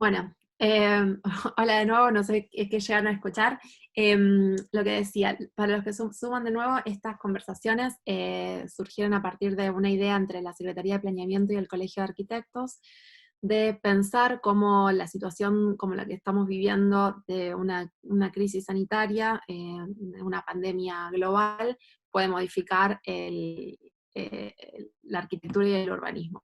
Bueno, hola de nuevo, no sé qué llegaron a escuchar. Lo que decía, para los que suman de nuevo, estas conversaciones surgieron a partir de una idea entre la Secretaría de Planeamiento y el Colegio de Arquitectos, de pensar cómo la situación como la que estamos viviendo de una crisis sanitaria, de una pandemia global, puede modificar la arquitectura y el urbanismo.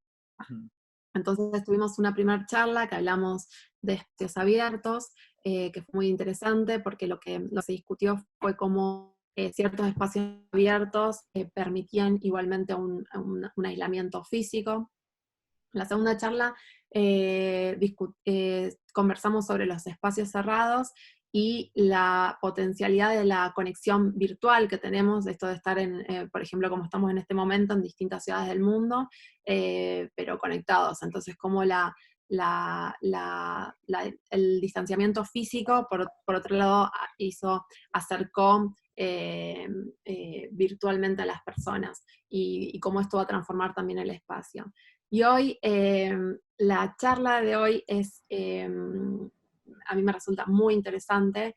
Mm. Entonces tuvimos una primera charla que hablamos de espacios abiertos, que fue muy interesante porque lo que se discutió fue cómo ciertos espacios abiertos permitían igualmente un aislamiento físico. En la segunda charla conversamos sobre los espacios cerrados y la potencialidad de la conexión virtual que tenemos, esto de estar por ejemplo, como estamos en este momento en distintas ciudades del mundo, pero conectados. Entonces, como el distanciamiento físico, por otro lado, acercó virtualmente a las personas y cómo esto va a transformar también el espacio. Y hoy, la charla de hoy a mí me resulta muy interesante,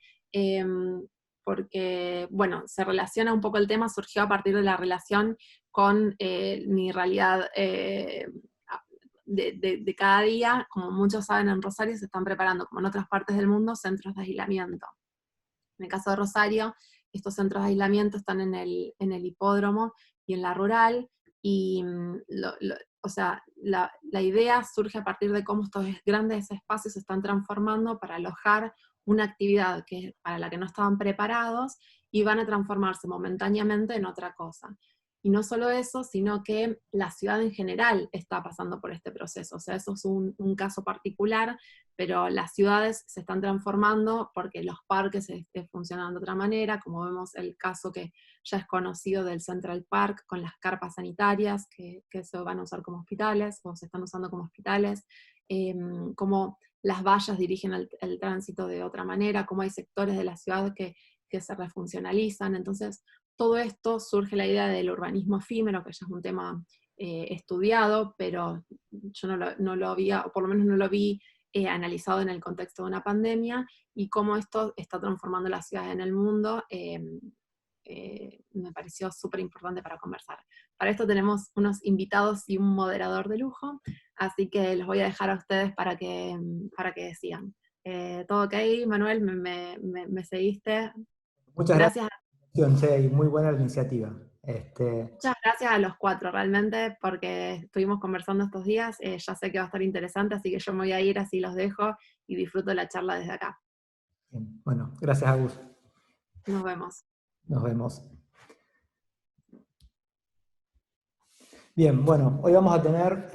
porque, bueno, se relaciona un poco el tema, surgió a partir de la relación con mi realidad de cada día. Como muchos saben, en Rosario se están preparando, como en otras partes del mundo, centros de aislamiento. En el caso de Rosario, estos centros de aislamiento están en el hipódromo y en la rural, y o sea, la idea surge a partir de cómo estos grandes espacios se están transformando para alojar una actividad para la que no estaban preparados, y van a transformarse momentáneamente en otra cosa. Y no solo eso, sino que la ciudad en general está pasando por este proceso. O sea, eso es un caso particular, pero las ciudades se están transformando porque los parques funcionan de otra manera, como vemos el caso que ya es conocido del Central Park, con las carpas sanitarias que se van a usar como hospitales, o se están usando como hospitales, como las vallas dirigen el tránsito de otra manera, como hay sectores de la ciudad que se refuncionalizan. Entonces, todo esto surge la idea del urbanismo efímero, que ya es un tema estudiado, pero yo no lo había, o por lo menos no lo vi analizado en el contexto de una pandemia, y cómo esto está transformando las ciudades en el mundo. Me pareció súper importante para conversar. Para esto tenemos unos invitados y un moderador de lujo, así que los voy a dejar a ustedes para que sigan. ¿Todo ok, Manuel? ¿Me seguiste? Muchas Gracias. gracias, Che, y muy buena la iniciativa. Muchas gracias a los cuatro, realmente, porque estuvimos conversando estos días. Ya sé que va a estar interesante, así que yo me voy a ir, así los dejo y disfruto la charla desde acá. Bien, bueno, gracias, Agus. Nos vemos. Nos vemos. Bien, bueno, hoy vamos a tener,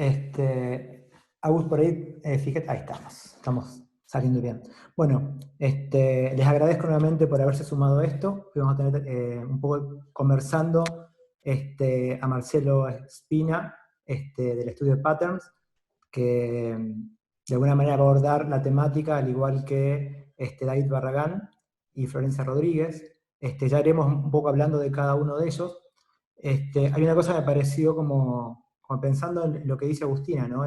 Agus, por ahí, fíjate, ahí estamos saliendo bien. Bueno, les agradezco nuevamente por haberse sumado a esto. Hoy vamos a tener un poco conversando a Marcelo Espina, del estudio de Patterns, que de alguna manera va a abordar la temática, al igual que David Barragán y Florencia Rodríguez. Ya iremos un poco hablando de cada uno de ellos. Hay una cosa que me pareció como pensando en lo que dice Agustina, ¿no?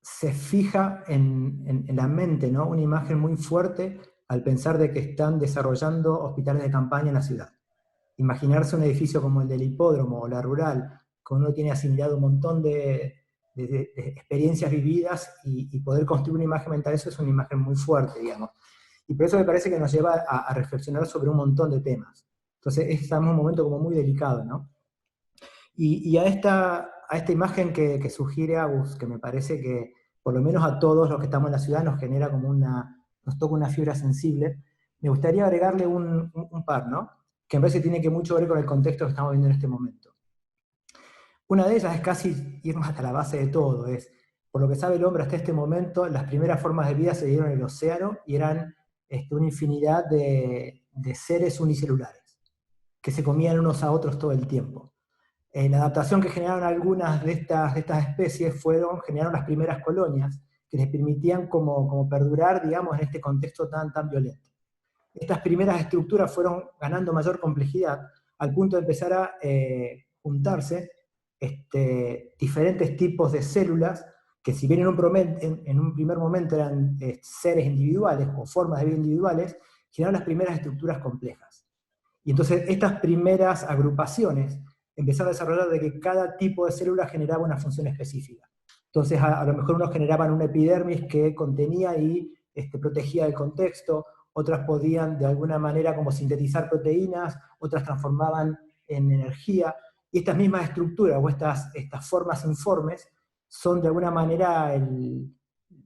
Se fija en la mente, ¿no? Una imagen muy fuerte al pensar de que están desarrollando hospitales de campaña en la ciudad. Imaginarse un edificio como el del hipódromo o la rural, con uno tiene asimilado un montón de experiencias vividas, y poder construir una imagen mental, eso es una imagen muy fuerte, digamos. Y por eso me parece que nos lleva a reflexionar sobre un montón de temas. Entonces estamos en un momento como muy delicado, ¿no? Y a esta imagen que sugiere Agus, que me parece que por lo menos a todos los que estamos en la ciudad nos genera como nos toca una fibra sensible, me gustaría agregarle un par, ¿no? Que me parece que tiene que mucho ver con el contexto que estamos viviendo en este momento. Una de ellas es casi irnos hasta la base de todo, por lo que sabe el hombre hasta este momento, las primeras formas de vida se dieron en el océano, y eran una infinidad de seres unicelulares, que se comían unos a otros todo el tiempo. La adaptación que generaron algunas de estas especies generaron las primeras colonias, que les permitían como perdurar, digamos, en este contexto tan violento. Estas primeras estructuras fueron ganando mayor complejidad, al punto de empezar a juntarse diferentes tipos de células que si bien en un primer momento eran seres individuales o formas de vida individuales, generaron las primeras estructuras complejas. Y entonces estas primeras agrupaciones empezaron a desarrollar de que cada tipo de célula generaba una función específica. Entonces a lo mejor unos generaban una epidermis que contenía y protegía el contexto, otras podían de alguna manera como sintetizar proteínas, otras transformaban en energía, y estas mismas estructuras o estas formas informes son de alguna manera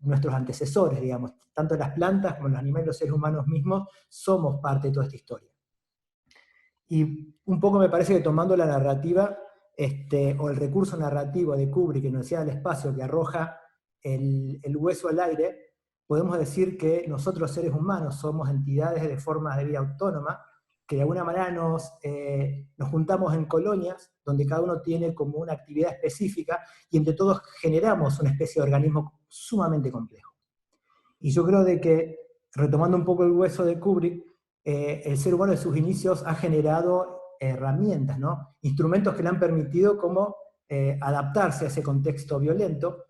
nuestros antecesores, digamos, tanto las plantas como los animales, los seres humanos mismos, somos parte de toda esta historia. Y un poco me parece que tomando la narrativa, o el recurso narrativo de Kubrick, que nos decía del espacio, que arroja el hueso al aire, podemos decir que nosotros los seres humanos somos entidades de formas de vida autónoma, que de alguna manera nos juntamos en colonias, donde cada uno tiene como una actividad específica, y entre todos generamos una especie de organismo sumamente complejo. Y yo creo de que, retomando un poco el hueso de Kubrick, el ser humano en sus inicios ha generado herramientas, ¿no? Instrumentos que le han permitido como adaptarse a ese contexto violento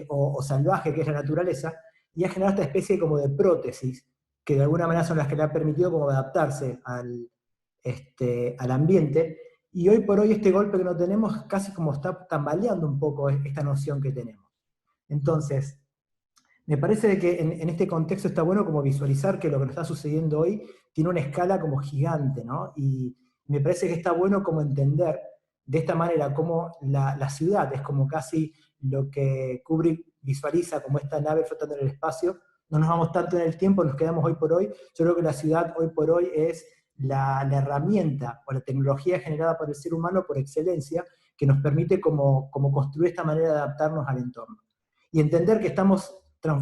o salvaje que es la naturaleza, y ha generado esta especie como de prótesis, que de alguna manera son las que le han permitido como adaptarse al ambiente, y hoy por hoy este golpe que no tenemos casi como está tambaleando un poco esta noción que tenemos. Entonces, me parece que en este contexto está bueno como visualizar que lo que nos está sucediendo hoy tiene una escala como gigante, ¿no? Y me parece que está bueno como entender de esta manera cómo la ciudad es como casi lo que Kubrick visualiza como esta nave flotando en el espacio. No nos vamos tanto en el tiempo, nos quedamos hoy por hoy. Yo creo que la ciudad hoy por hoy es la herramienta o la tecnología generada por el ser humano por excelencia que nos permite como construir esta manera de adaptarnos al entorno. Y entender que estamos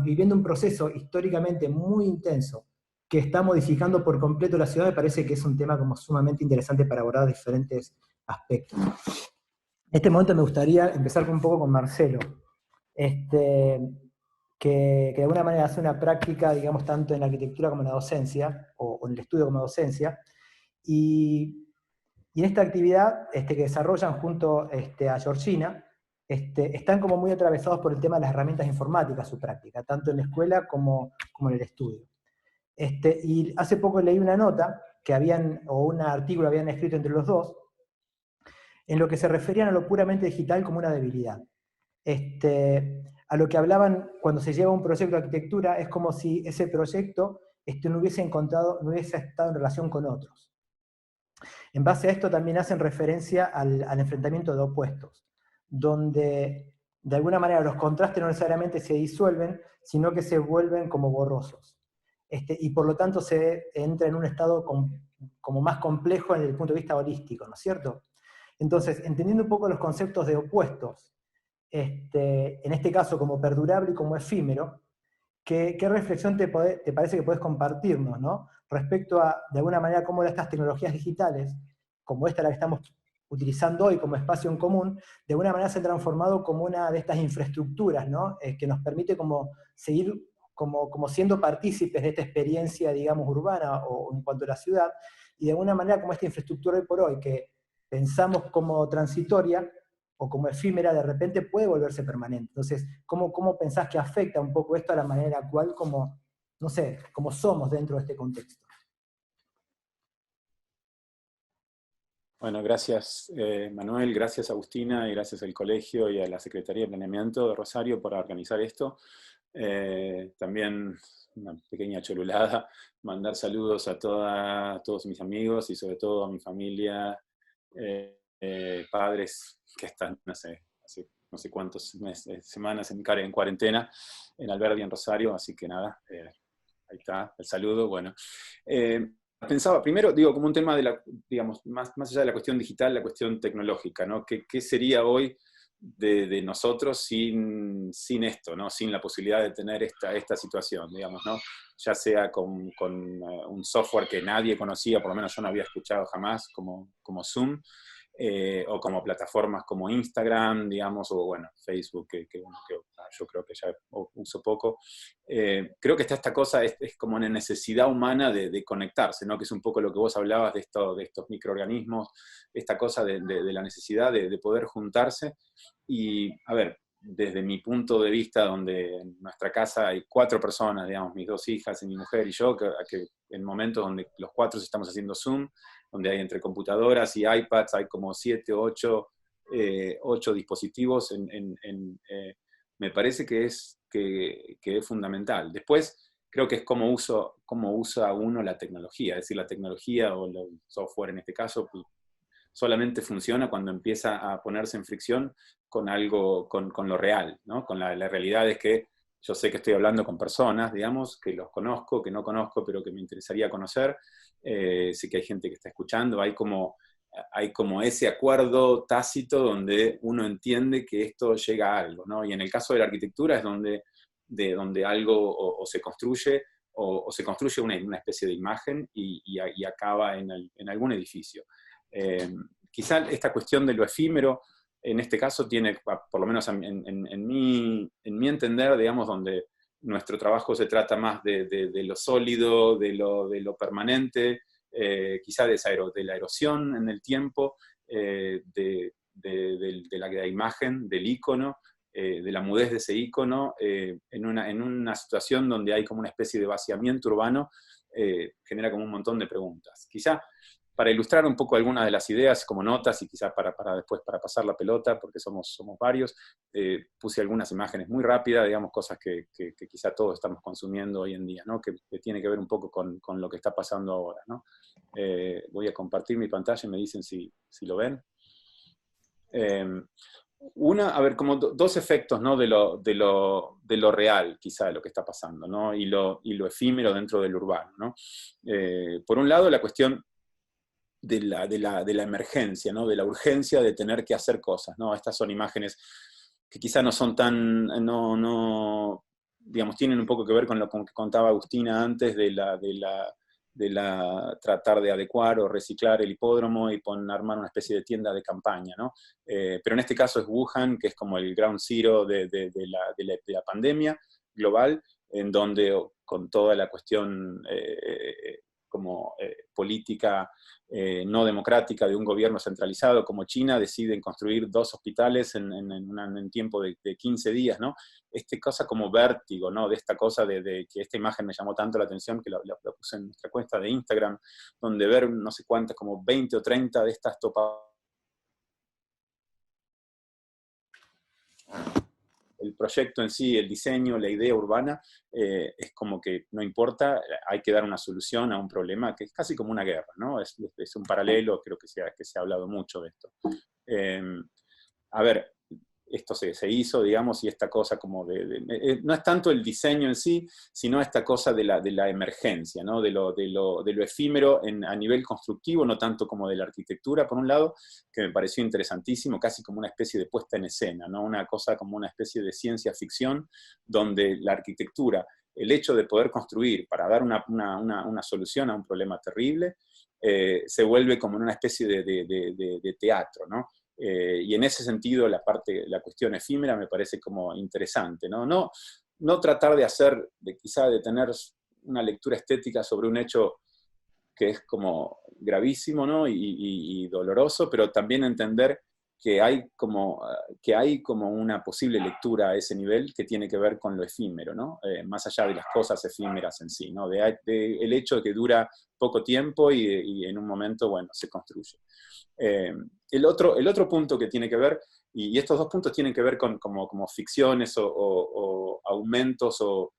viviendo un proceso históricamente muy intenso que está modificando por completo la ciudad, me parece que es un tema como sumamente interesante para abordar diferentes aspectos. En este momento me gustaría empezar un poco con Marcelo, que de alguna manera hace una práctica, digamos, tanto en la arquitectura como en la docencia, o en el estudio como docencia, y en esta actividad que desarrollan junto a Georgina, están como muy atravesados por el tema de las herramientas informáticas, su práctica, tanto en la escuela como en el estudio. Y hace poco leí una nota o un artículo habían escrito entre los dos, en lo que se referían a lo puramente digital como una debilidad. A lo que hablaban cuando se lleva un proyecto de arquitectura es como si ese proyecto no hubiese estado en relación con otros. En base a esto también hacen referencia al enfrentamiento de opuestos, donde de alguna manera los contrastes no necesariamente se disuelven, sino que se vuelven como borrosos. Y por lo tanto se entra en un estado como más complejo desde el punto de vista holístico, ¿no es cierto? Entonces, entendiendo un poco los conceptos de opuestos, en este caso como perdurable y como efímero, ¿qué reflexión te parece que podés compartirnos, ¿no? Respecto a, de alguna manera, cómo estas tecnologías digitales, como esta la que estamos utilizando hoy como espacio en común, de alguna manera se han transformado como una de estas infraestructuras, ¿no? Que nos permite como seguir como siendo partícipes de esta experiencia, digamos, urbana o en cuanto a la ciudad, y de alguna manera como esta infraestructura hoy por hoy, que pensamos como transitoria, o como efímera, de repente puede volverse permanente. Entonces, ¿cómo pensás que afecta un poco esto a la manera en la cual, no sé, como somos dentro de este contexto? Bueno, gracias Manuel, gracias Agustina, y gracias al colegio y a la Secretaría de Planeamiento de Rosario por organizar esto. También una pequeña cholulada, mandar saludos a todos mis amigos y sobre todo a mi familia, padres que están, no sé, hace no sé cuántas semanas en cuarentena en Alberdi, en Rosario, así que nada, ahí está el saludo. Bueno, pensaba primero, digo, como un tema de digamos, más allá de la cuestión digital, la cuestión tecnológica, ¿no? ¿Qué sería hoy de nosotros sin esto, ¿no? Sin la posibilidad de tener esta situación, digamos, ¿no? Ya sea con un software que nadie conocía, por lo menos yo no había escuchado jamás, como Zoom, o como plataformas como Instagram, digamos, o bueno, Facebook, que yo creo que ya uso poco. Creo que está esta cosa, es como una necesidad humana de conectarse, ¿no? Que es un poco lo que vos hablabas de estos microorganismos, esta cosa de la necesidad de poder juntarse. Y, a ver, desde mi punto de vista, donde en nuestra casa hay 4 personas, digamos, mis 2 hijas y mi mujer y yo, que en momentos donde los 4 estamos haciendo Zoom, donde hay entre computadoras y iPads, hay como 7, 8 dispositivos, me parece que es fundamental. Después, creo que es cómo usa uno la tecnología, es decir, la tecnología o el software en este caso, pues, solamente funciona cuando empieza a ponerse en fricción con algo, con lo real, ¿no? Con la realidad es que yo sé que estoy hablando con personas, digamos, que los conozco, que no conozco, pero que me interesaría conocer. Sé que hay gente que está escuchando, hay como ese acuerdo tácito donde uno entiende que esto llega a algo, ¿no? Y en el caso de la arquitectura es donde algo o se construye, o se construye una especie de imagen y acaba en algún edificio. Quizá esta cuestión de lo efímero, en este caso tiene, por lo menos en mi entender, digamos, donde nuestro trabajo se trata más de lo sólido, de lo permanente, quizá de la erosión en el tiempo, de la imagen, del ícono, de la mudez de ese ícono, en una situación donde hay como una especie de vaciamiento urbano, genera como un montón de preguntas. Quizá para ilustrar un poco algunas de las ideas como notas y quizás para después para pasar la pelota, porque somos varios, puse algunas imágenes muy rápidas, digamos, cosas que quizá todos estamos consumiendo hoy en día, ¿no? Que tiene que ver un poco con lo que está pasando ahora, ¿no? Voy a compartir mi pantalla y me dicen si lo ven. A ver, como 2 efectos, ¿no? de lo real, quizá, de lo que está pasando, ¿no? Y lo efímero dentro del urbano, ¿no? Por un lado, la cuestión de la emergencia, ¿no? De la urgencia de tener que hacer cosas, ¿no? Estas son imágenes que quizá no son tan, digamos, tienen un poco que ver con lo que contaba Agustina antes de tratar de adecuar o reciclar el hipódromo y armar una especie de tienda de campaña, ¿no? Pero en este caso es Wuhan, que es como el ground zero de la pandemia global, en donde con toda la cuestión política no democrática de un gobierno centralizado como China, deciden construir 2 hospitales en tiempo de 15 días, ¿no? Cosa como vértigo, ¿no? De esta cosa de que esta imagen me llamó tanto la atención que la puse en nuestra cuenta de Instagram, donde ver no sé cuántas, como 20 o 30 de estas topadas. El proyecto en sí, el diseño, la idea urbana, es como que no importa, hay que dar una solución a un problema que es casi como una guerra, ¿no? Es un paralelo, creo que se ha hablado mucho de esto. A ver, esto se hizo, digamos, y esta cosa como no es tanto el diseño en sí, sino esta cosa de la emergencia, ¿no? De lo efímero a nivel constructivo, no tanto como de la arquitectura, por un lado, que me pareció interesantísimo, casi como una especie de puesta en escena, ¿no? Una cosa como una especie de ciencia ficción, donde la arquitectura, el hecho de poder construir para dar una solución a un problema terrible, se vuelve como una especie de teatro, ¿no? Y en ese sentido la cuestión efímera me parece como interesante, ¿no? No tratar quizá de tener una lectura estética sobre un hecho que es como gravísimo, ¿no? y doloroso, pero también entender que hay como una posible lectura a ese nivel que tiene que ver con lo efímero, ¿no? Más allá de las cosas efímeras en sí, ¿no? El hecho de que dura poco tiempo y en un momento, bueno, se construye. El otro punto que tiene que ver, y estos 2 puntos tienen que ver con como ficciones o aumentos o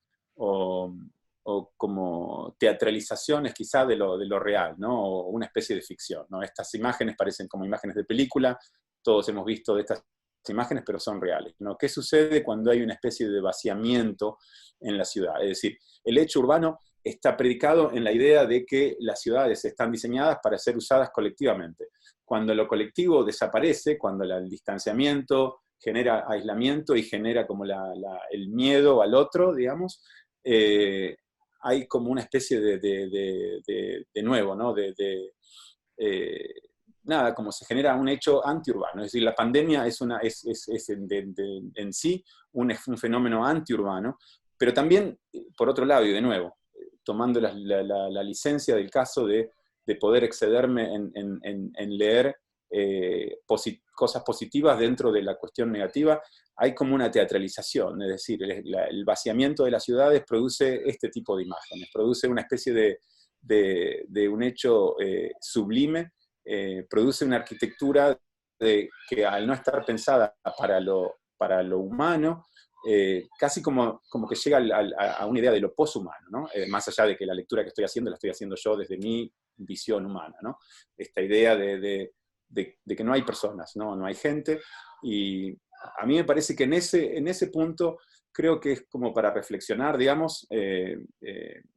como teatralizaciones quizá de lo real, ¿no? O una especie de ficción, ¿no? Estas imágenes parecen como imágenes de película, todos hemos visto de estas imágenes, pero son reales, ¿no? ¿Qué sucede cuando hay una especie de vaciamiento en la ciudad? Es decir, el hecho urbano está predicado en la idea de que las ciudades están diseñadas para ser usadas colectivamente. Cuando lo colectivo desaparece, cuando el distanciamiento genera aislamiento y genera como el miedo al otro, digamos, hay como una especie de nuevo, ¿no? Nada, como se genera un hecho antiurbano. Es decir, la pandemia es en sí un fenómeno antiurbano, pero también, por otro lado, y de nuevo, tomando la licencia del caso de poder excederme en leer cosas positivas dentro de la cuestión negativa, hay como una teatralización, es decir, el vaciamiento de las ciudades produce este tipo de imágenes, produce una especie de un hecho sublime, produce una arquitectura que al no estar pensada para lo humano, casi como que llega a una idea de lo poshumano, ¿no? Más allá de que la lectura que estoy haciendo la estoy haciendo yo desde mi visión humana, ¿no? Esta idea de que no hay personas, ¿no? No hay gente, y a mí me parece que en ese punto creo que es como para reflexionar, digamos,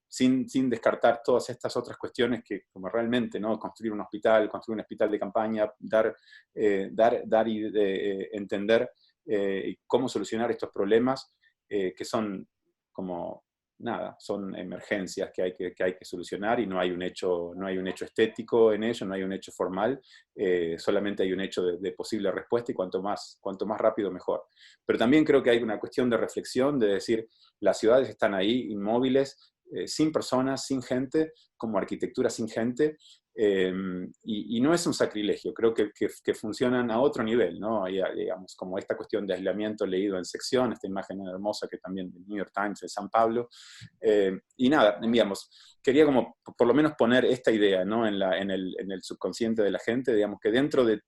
sin descartar todas estas otras cuestiones que como realmente, ¿no? Construir un hospital de campaña, dar y entender cómo solucionar estos problemas que son como nada, son emergencias que hay que solucionar, y no hay un hecho estético en ello, no hay un hecho formal, solamente hay un hecho de posible respuesta, y cuanto más rápido mejor. Pero también creo que hay una cuestión de reflexión, de decir, las ciudades están ahí inmóviles, sin personas, sin gente, como arquitectura sin gente, y no es un sacrilegio, creo que funcionan a otro nivel, ¿no? Digamos, como esta cuestión de aislamiento leído en sección, esta imagen hermosa que también del New York Times de San Pablo, y nada, digamos, quería como por lo menos poner esta idea, ¿no? en el subconsciente de la gente, digamos, que dentro de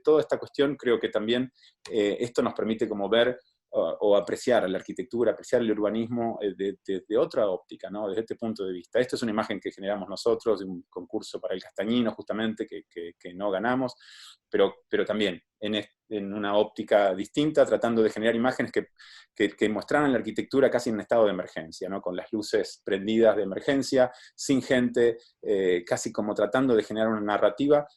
toda esta cuestión creo que también esto nos permite como ver o apreciar la arquitectura, apreciar el urbanismo de otra óptica, ¿no? Desde este punto de vista. Esta es una imagen que generamos nosotros, de un concurso para el Castañino, justamente, que no ganamos, pero también en una óptica distinta, tratando de generar imágenes que mostraran la arquitectura casi en un estado de emergencia, ¿no? Con las luces prendidas de emergencia, sin gente, casi como tratando de generar una narrativa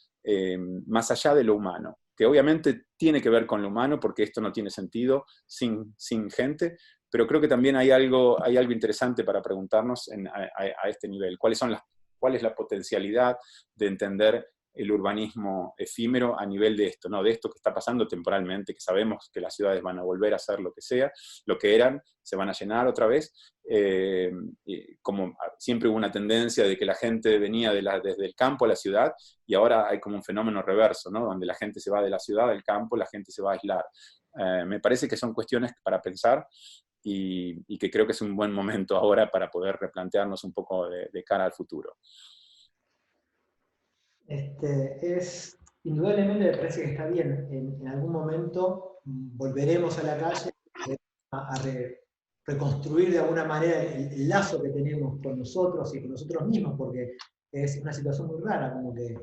más allá de lo humano, que obviamente tiene que ver con lo humano, porque esto no tiene sentido sin gente, pero creo que también hay algo interesante para preguntarnos a este nivel. ¿Cuál es la potencialidad de entender el urbanismo efímero a nivel de esto, ¿no? De esto que está pasando temporalmente, que sabemos que las ciudades van a volver a ser lo que sea, lo que eran, se van a llenar otra vez, como siempre hubo una tendencia de que la gente venía desde el campo a la ciudad, y ahora hay como un fenómeno reverso, ¿no? Donde la gente se va de la ciudad al campo, la gente se va a aislar. Me parece que son cuestiones para pensar, y que creo que es un buen momento ahora para poder replantearnos un poco de cara al futuro. Indudablemente me parece que está bien. En algún momento volveremos a la calle a reconstruir de alguna manera el lazo que tenemos con nosotros y con nosotros mismos, porque es una situación muy rara, como que,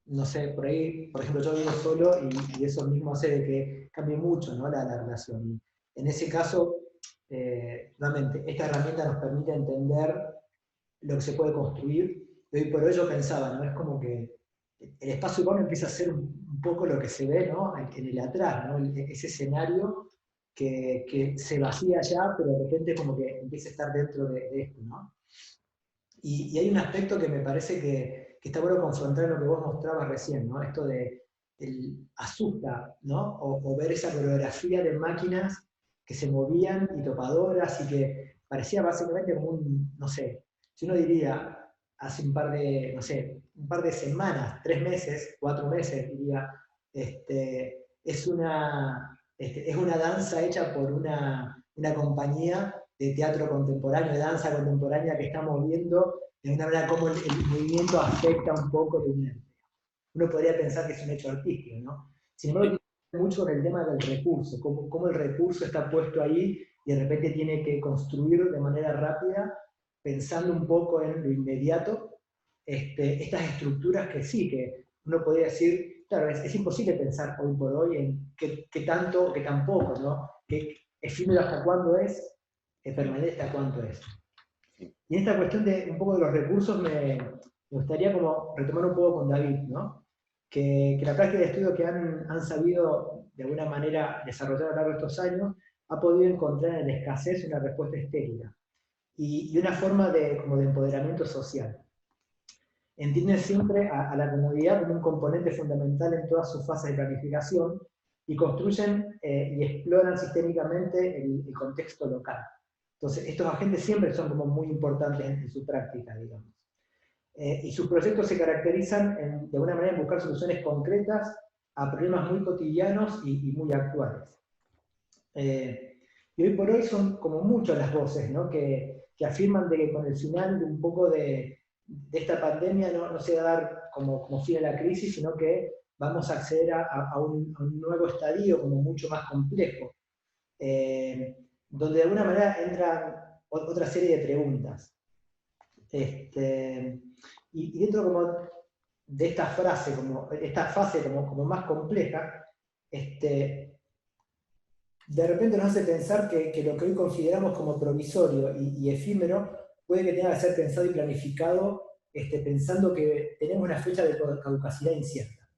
no sé, por ahí, por ejemplo, yo vivo solo, y eso mismo hace de que cambie mucho, ¿no? la relación. En ese caso, nuevamente, esta herramienta nos permite entender lo que se puede construir. Y hoy por hoy yo pensaba, ¿no? Es como que el espacio urbano empieza a ser un poco lo que se ve, ¿no? En el atrás, ¿no? Ese escenario que se vacía ya, pero de repente como que empieza a estar dentro de esto, ¿no? Y hay un aspecto que me parece que está bueno confrontar en lo que vos mostrabas recién, ¿no? Esto asusta, ¿no? O ver esa coreografía de máquinas que se movían y topadoras, y que parecía básicamente como no sé, si uno diría hace un par de semanas, 3 meses, 4 meses, diría, es una danza hecha por una compañía de teatro contemporáneo, de danza contemporánea, que está moviendo de una manera como el movimiento afecta un poco de una. Uno podría pensar que es un hecho artístico, ¿no? Sin embargo, tiene mucho en el tema del recurso, cómo el recurso está puesto ahí y de repente tiene que construir de manera rápida, pensando un poco en lo inmediato, estas estructuras que sí, que uno podría decir, claro, es imposible pensar hoy por hoy en qué tanto o qué tan poco, ¿no? ¿Qué efímero hasta cuándo es? Permanente hasta cuánto es. Y en esta cuestión de un poco de los recursos me gustaría como retomar un poco con David, ¿no? Que la práctica de estudio que han sabido de alguna manera desarrollar a lo largo de estos años ha podido encontrar en la escasez una respuesta estética y una forma como de empoderamiento social. Entienden siempre a la comunidad como un componente fundamental en todas sus fases de planificación, y construyen y exploran sistémicamente el contexto local. Entonces, estos agentes siempre son como muy importantes en su práctica, digamos. Y sus proyectos se caracterizan de alguna manera en buscar soluciones concretas a problemas muy cotidianos y muy actuales. Y hoy por hoy son como muchas las voces, ¿no? que afirman de que con el final de un poco de esta pandemia no se va a dar como fin a la crisis, sino que vamos a acceder a un nuevo estadio como mucho más complejo, donde de alguna manera entran otra serie de preguntas. Y dentro como de esta frase, esta fase como más compleja, de repente nos hace pensar que lo que hoy consideramos como provisorio y efímero puede que tenga que ser pensado y planificado pensando que tenemos una fecha de caducacidad incierta,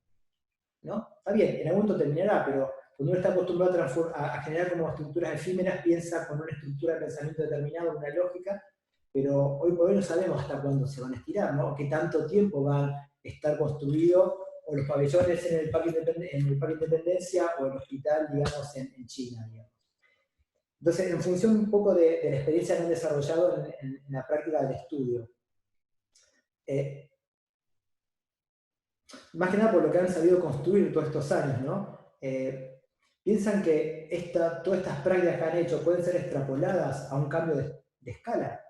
¿no? Está bien, en algún momento terminará, pero cuando uno está acostumbrado a generar como estructuras efímeras, piensa con una estructura de pensamiento determinada, una lógica, pero hoy por hoy no sabemos hasta cuándo se van a estirar, ¿no? Qué tanto tiempo van a estar construidos o los pabellones en el Parque Independencia o el hospital, digamos, en China, digamos. Entonces, en función un poco de la experiencia que han desarrollado en la práctica del estudio, más que nada por lo que han sabido construir todos estos años, ¿no? ¿Piensan que todas estas prácticas que han hecho pueden ser extrapoladas a un cambio de escala?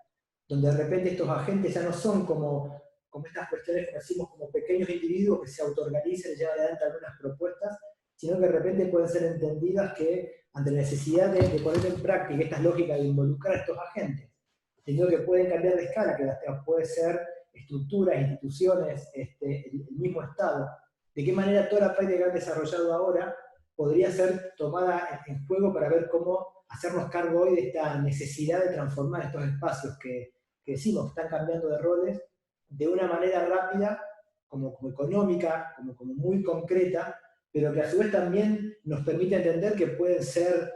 Donde de repente estos agentes ya no son como estas cuestiones que decimos como pequeños individuos que se autoorganizan y llevan adelante algunas propuestas, sino que de repente pueden ser entendidas que ante la necesidad de poner en práctica estas lógicas de involucrar a estos agentes, entendiendo que pueden cambiar de escala, que puede ser estructuras, instituciones, el mismo Estado, de qué manera toda la práctica que han desarrollado ahora podría ser tomada en juego para ver cómo hacernos cargo hoy de esta necesidad de transformar estos espacios que decimos están cambiando de roles de una manera rápida, como económica, como muy concreta, pero que a su vez también nos permite entender que pueden ser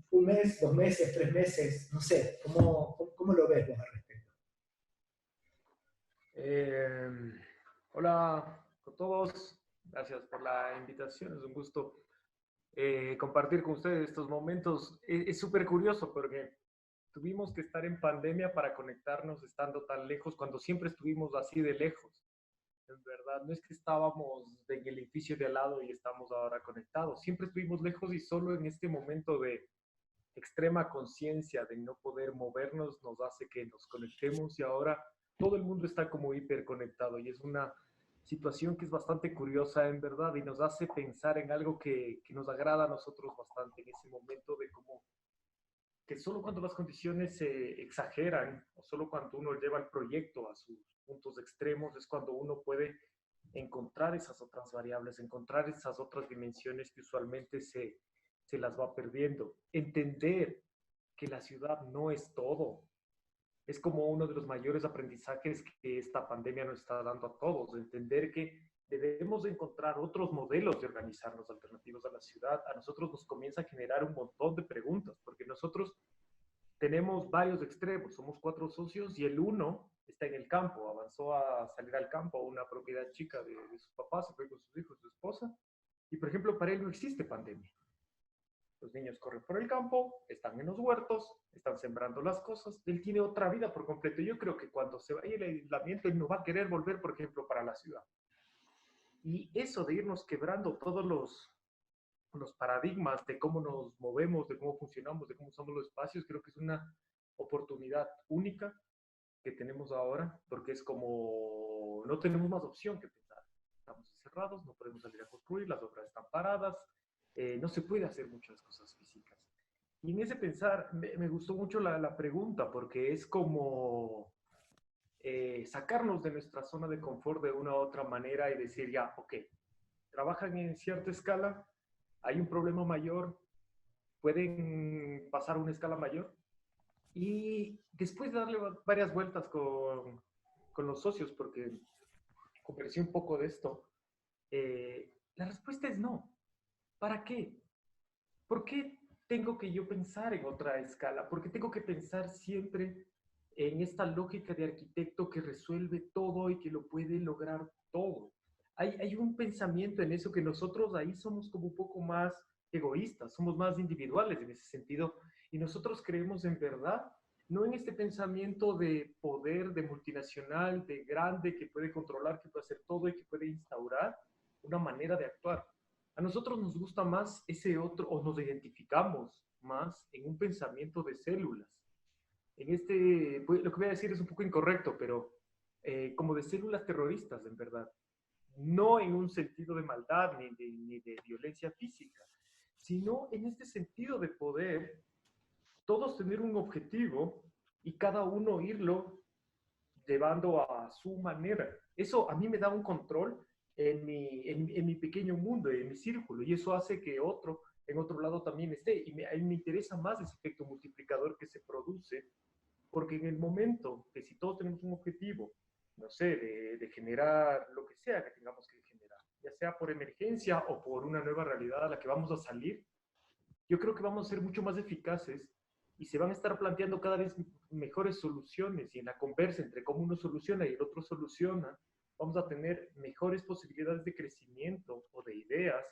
un mes, 2 meses, 3 meses, no sé, ¿cómo lo ves vos al respecto? Hola a todos, gracias por la invitación, es un gusto compartir con ustedes estos momentos. Es súper curioso porque tuvimos que estar en pandemia para conectarnos estando tan lejos, cuando siempre estuvimos así de lejos. En verdad, no es que estábamos en el edificio de al lado y estamos ahora conectados, siempre estuvimos lejos y solo en este momento de extrema conciencia de no poder movernos nos hace que nos conectemos y ahora todo el mundo está como hiperconectado y es una situación que es bastante curiosa en verdad y nos hace pensar en algo que nos agrada a nosotros bastante en ese momento de cómo que solo cuando las condiciones se exageran o solo cuando uno lleva el proyecto a sus puntos extremos es cuando uno puede encontrar esas otras variables, encontrar esas otras dimensiones que usualmente se las va perdiendo. Entender que la ciudad no es todo. Es como uno de los mayores aprendizajes que esta pandemia nos está dando a todos. Entender que debemos de encontrar otros modelos de organizarnos alternativos a la ciudad. A nosotros nos comienza a generar un montón de preguntas, porque nosotros tenemos varios extremos. Somos 4 socios y el uno está en el campo. Avanzó a salir al campo a una propiedad chica de sus papás, se fue con sus hijos, su esposa. Y, por ejemplo, para él no existe pandemia. Los niños corren por el campo, están en los huertos, están sembrando las cosas. Él tiene otra vida por completo. Yo creo que cuando se vaya el aislamiento, él no va a querer volver, por ejemplo, para la ciudad. Y eso de irnos quebrando todos los paradigmas de cómo nos movemos, de cómo funcionamos, de cómo usamos los espacios, creo que es una oportunidad única que tenemos ahora, porque es como no tenemos más opción que pensar. Estamos encerrados, no podemos salir a construir, las obras están paradas, no se puede hacer muchas cosas físicas. Y en ese pensar, me gustó mucho la pregunta, porque es como sacarnos de nuestra zona de confort de una u otra manera y decir, ya, ok, trabajan en cierta escala, hay un problema mayor, pueden pasar a una escala mayor. Y después de darle varias vueltas con los socios, porque conversé un poco de esto, la respuesta es no. ¿Para qué? ¿Por qué tengo que yo pensar en otra escala? ¿Por qué tengo que pensar siempre en esta lógica de arquitecto que resuelve todo y que lo puede lograr todo? Hay un pensamiento en eso que nosotros ahí somos como un poco más egoístas, somos más individuales en ese sentido, y nosotros creemos en verdad no en este pensamiento de poder, de multinacional, de grande, que puede controlar, que puede hacer todo y que puede instaurar una manera de actuar. A nosotros nos gusta más ese otro, o nos identificamos más en un pensamiento de células. En este, pues, lo que voy a decir es un poco incorrecto, pero como de células terroristas, en verdad. No en un sentido de maldad ni de violencia física, sino en este sentido de poder todos tener un objetivo y cada uno irlo llevando a su manera. Eso a mí me da un control en mi pequeño mundo, en mi círculo, y eso hace que otro en otro lado también esté. Y a mí me interesa más ese efecto multiplicador que se produce, porque en el momento que si todos tenemos un objetivo, no sé, de generar lo que sea que tengamos que generar, ya sea por emergencia o por una nueva realidad a la que vamos a salir, yo creo que vamos a ser mucho más eficaces y se van a estar planteando cada vez mejores soluciones, y en la conversa entre cómo uno soluciona y el otro soluciona, vamos a tener mejores posibilidades de crecimiento o de ideas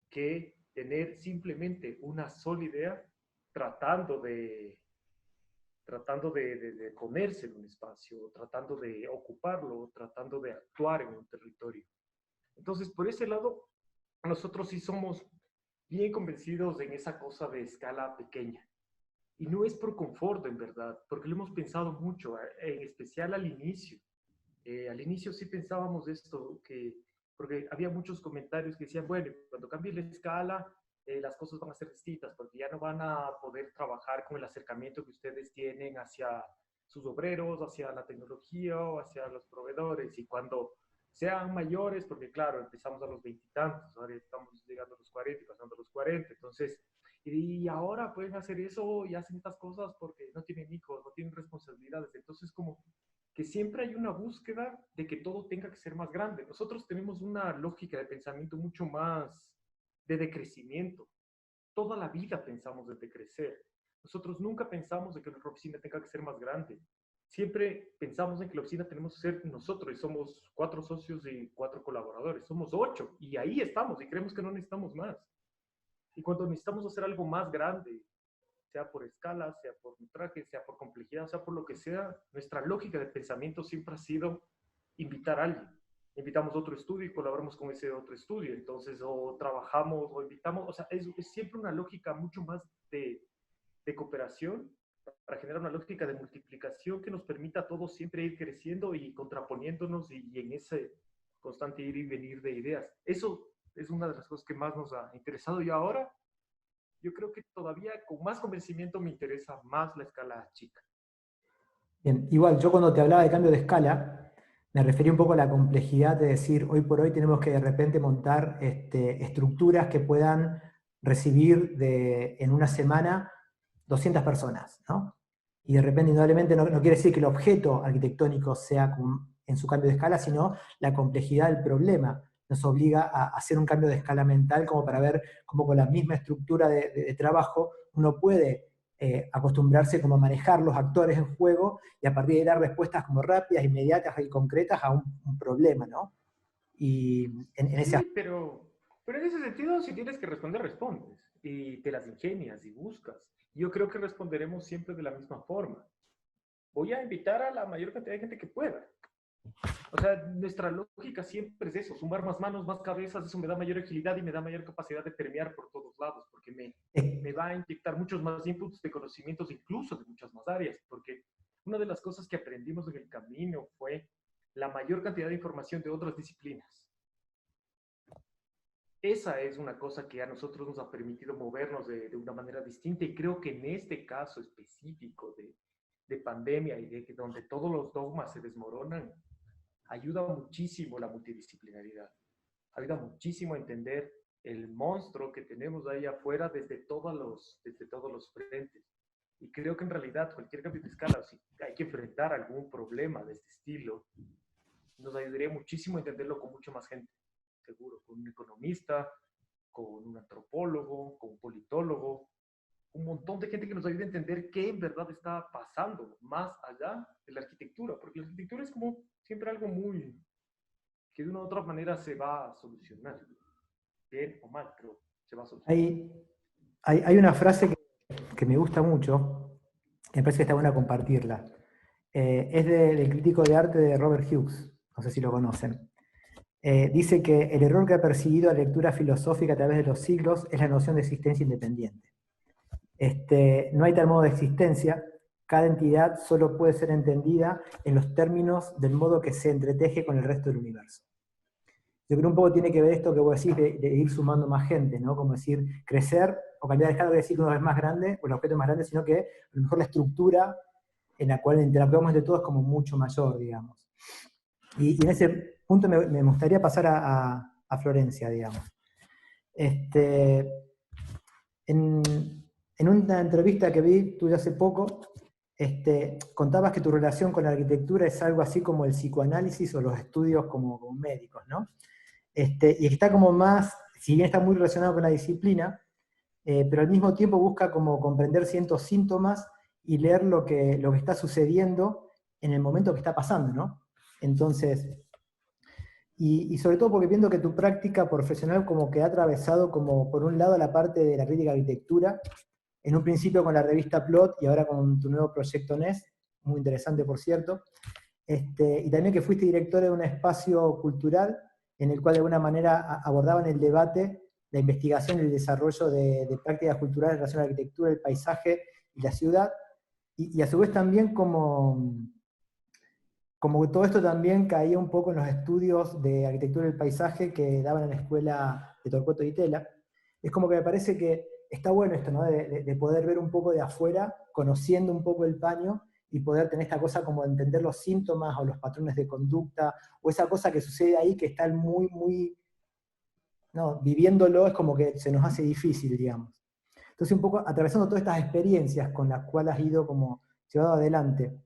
que tener simplemente una sola idea tratando de ponerse en un espacio, tratando de ocuparlo, tratando de actuar en un territorio. Entonces, por ese lado, nosotros sí somos bien convencidos en esa cosa de escala pequeña. Y no es por confort, en verdad, porque lo hemos pensado mucho, en especial al inicio. Al inicio sí pensábamos esto, porque había muchos comentarios que decían, bueno, cuando cambie la escala, las cosas van a ser distintas, porque ya no van a poder trabajar con el acercamiento que ustedes tienen hacia sus obreros, hacia la tecnología o hacia los proveedores. Y cuando sean mayores, porque claro, empezamos a los 20 y tantos, ahora estamos llegando a los 40 y pasando a los 40, entonces, y ahora pueden hacer eso y hacen estas cosas porque no tienen hijos, no tienen responsabilidades. Entonces, como que siempre hay una búsqueda de que todo tenga que ser más grande. Nosotros tenemos una lógica de pensamiento mucho más de decrecimiento. Toda la vida pensamos en decrecer. Nosotros nunca pensamos en que nuestra oficina tenga que ser más grande. Siempre pensamos en que la oficina tenemos que ser nosotros, y somos 4 socios y 4 colaboradores. Somos 8 y ahí estamos y creemos que no necesitamos más. Y cuando necesitamos hacer algo más grande, sea por escala, sea por metraje, sea por complejidad, sea por lo que sea, nuestra lógica de pensamiento siempre ha sido invitar a alguien. Invitamos a otro estudio y colaboramos con ese otro estudio. Entonces, o trabajamos o invitamos, o sea, es siempre una lógica mucho más de cooperación para generar una lógica de multiplicación que nos permita a todos siempre ir creciendo y contraponiéndonos y en ese constante ir y venir de ideas. Eso es una de las cosas que más nos ha interesado, y ahora yo creo que todavía con más convencimiento me interesa más la escala chica. Bien, igual yo cuando te hablaba de cambio de escala, me refería un poco a la complejidad de decir, hoy por hoy tenemos que de repente montar estructuras que puedan recibir en una semana 200 personas, ¿no? Y de repente, indudablemente, no quiere decir que el objeto arquitectónico sea en su cambio de escala, sino la complejidad del problema nos obliga a hacer un cambio de escala mental, como para ver cómo con la misma estructura de trabajo uno puede acostumbrarse como a manejar los actores en juego y a partir de ahí dar respuestas como rápidas, inmediatas y concretas a un problema, ¿no? Y en ese Sí, pero en ese sentido, si tienes que responder, respondes. Y te las ingenias y buscas. Yo creo que responderemos siempre de la misma forma. Voy a invitar a la mayor cantidad de gente que pueda. O sea, nuestra lógica siempre es eso, sumar más manos, más cabezas, eso me da mayor agilidad y me da mayor capacidad de permear por todos lados, porque me va a inyectar muchos más inputs de conocimientos, incluso de muchas más áreas, porque una de las cosas que aprendimos en el camino fue la mayor cantidad de información de otras disciplinas. Esa es una cosa que a nosotros nos ha permitido movernos de una manera distinta, y creo que en este caso específico de pandemia y de que donde todos los dogmas se desmoronan, ayuda muchísimo la multidisciplinaridad, ayuda muchísimo a entender el monstruo que tenemos ahí afuera desde todos los frentes. Y creo que en realidad cualquier cambio de escala, si hay que enfrentar algún problema de este estilo, nos ayudaría muchísimo a entenderlo con mucho más gente, seguro, con un economista, con un antropólogo, con un politólogo, un montón de gente que nos ayude a entender qué en verdad está pasando más allá de la arquitectura, porque la arquitectura es como siempre algo muy, que de una u otra manera se va a solucionar, bien o mal, pero se va a solucionar. hay una frase que me gusta mucho, me parece que está bueno compartirla. Es del crítico de arte de Robert Hughes, no sé si lo conocen. Dice que el error que ha perseguido la lectura filosófica a través de los siglos es la noción de existencia independiente. No hay tal modo de existencia, cada entidad solo puede ser entendida en los términos del modo que se entreteje con el resto del universo. Yo creo un poco tiene que ver esto que vos decís de ir sumando más gente, ¿no? Como decir, crecer, o cambiar, dejar de decir que uno es más grande, o el objeto es más grande, sino que a lo mejor la estructura en la cual interactuamos entre todos es como mucho mayor, digamos. Y en ese punto me gustaría pasar a Florencia, digamos. En una entrevista que vi tuya hace poco, contabas que tu relación con la arquitectura es algo así como el psicoanálisis o los estudios como médicos, ¿no? Y está como más, si bien está muy relacionado con la disciplina, pero al mismo tiempo busca como comprender ciertos síntomas y leer lo que está sucediendo en el momento que está pasando, ¿no? Entonces, y sobre todo porque viendo que tu práctica profesional como que ha atravesado como por un lado la parte de la crítica de arquitectura, en un principio con la revista Plot y ahora con tu nuevo proyecto NES, muy interesante por cierto, y también que fuiste director de un espacio cultural en el cual de alguna manera abordaban el debate, la investigación y el desarrollo de prácticas culturales en relación a la arquitectura, el paisaje y la ciudad, y a su vez también como que todo esto también caía un poco en los estudios de arquitectura del paisaje que daban en la escuela de Torcuato Di Tella. Es como que me parece que está bueno esto, ¿no? De poder ver un poco de afuera, conociendo un poco el paño, y poder tener esta cosa como entender los síntomas o los patrones de conducta, o esa cosa que sucede ahí que está muy, no, viviéndolo es como que se nos hace difícil, digamos. Entonces un poco atravesando todas estas experiencias con las cuales has ido como llevado adelante,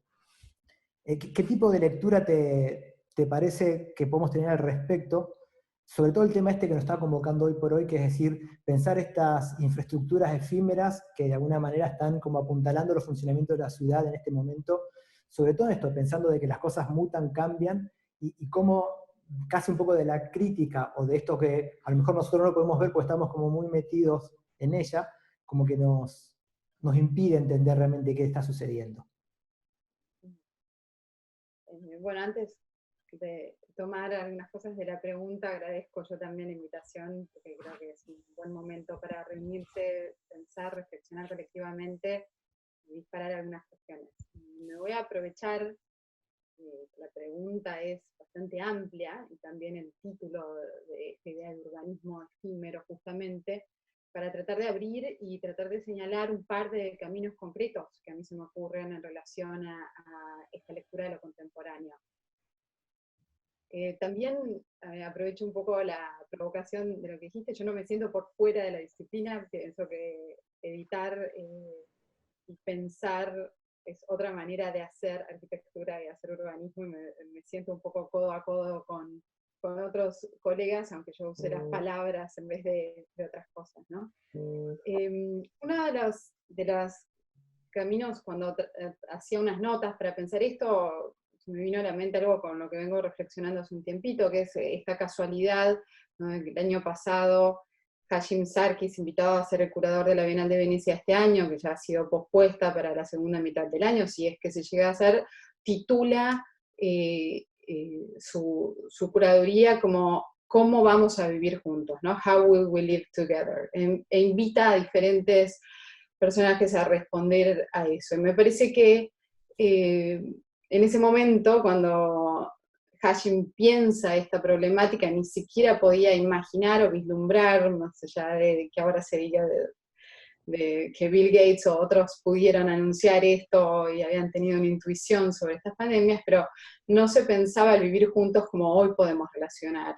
¿qué tipo de lectura te parece que podemos tener al respecto? Sobre todo el tema que nos está convocando hoy por hoy, que es decir, pensar estas infraestructuras efímeras que de alguna manera están como apuntalando los funcionamientos de la ciudad en este momento, sobre todo en esto, pensando de que las cosas mutan, cambian, y cómo casi un poco de la crítica, o de esto que a lo mejor nosotros no lo podemos ver porque estamos como muy metidos en ella, como que nos impide entender realmente qué está sucediendo. Bueno, antes de tomar algunas cosas de la pregunta, agradezco yo también la invitación, porque creo que es un buen momento para reunirse, pensar, reflexionar colectivamente y disparar algunas cuestiones. Me voy a aprovechar, la pregunta es bastante amplia, y también el título de esta idea de urbanismo efímero justamente, para tratar de abrir y tratar de señalar un par de caminos concretos que a mí se me ocurren en relación a esta lectura de lo contemporáneo. También aprovecho un poco la provocación de lo que dijiste. Yo no me siento por fuera de la disciplina, pienso que editar y pensar es otra manera de hacer arquitectura y hacer urbanismo, y me siento un poco codo a codo con otros colegas, aunque yo use las palabras en vez de otras cosas, ¿no? Uno de los caminos, cuando hacía unas notas para pensar esto, me vino a la mente algo con lo que vengo reflexionando hace un tiempito, que es esta casualidad, ¿no? El año pasado Hashim Sarkis, invitado a ser el curador de la Bienal de Venecia este año, que ya ha sido pospuesta para la segunda mitad del año, si es que se llega a hacer, titula su curaduría como ¿Cómo vamos a vivir juntos? ¿No? How will we live together? E invita a diferentes personajes a responder a eso. Y me parece que en ese momento, cuando Hashim piensa esta problemática, ni siquiera podía imaginar o vislumbrar, más allá de que ahora se diga de que Bill Gates o otros pudieron anunciar esto y habían tenido una intuición sobre estas pandemias, pero no se pensaba el vivir juntos como hoy podemos relacionar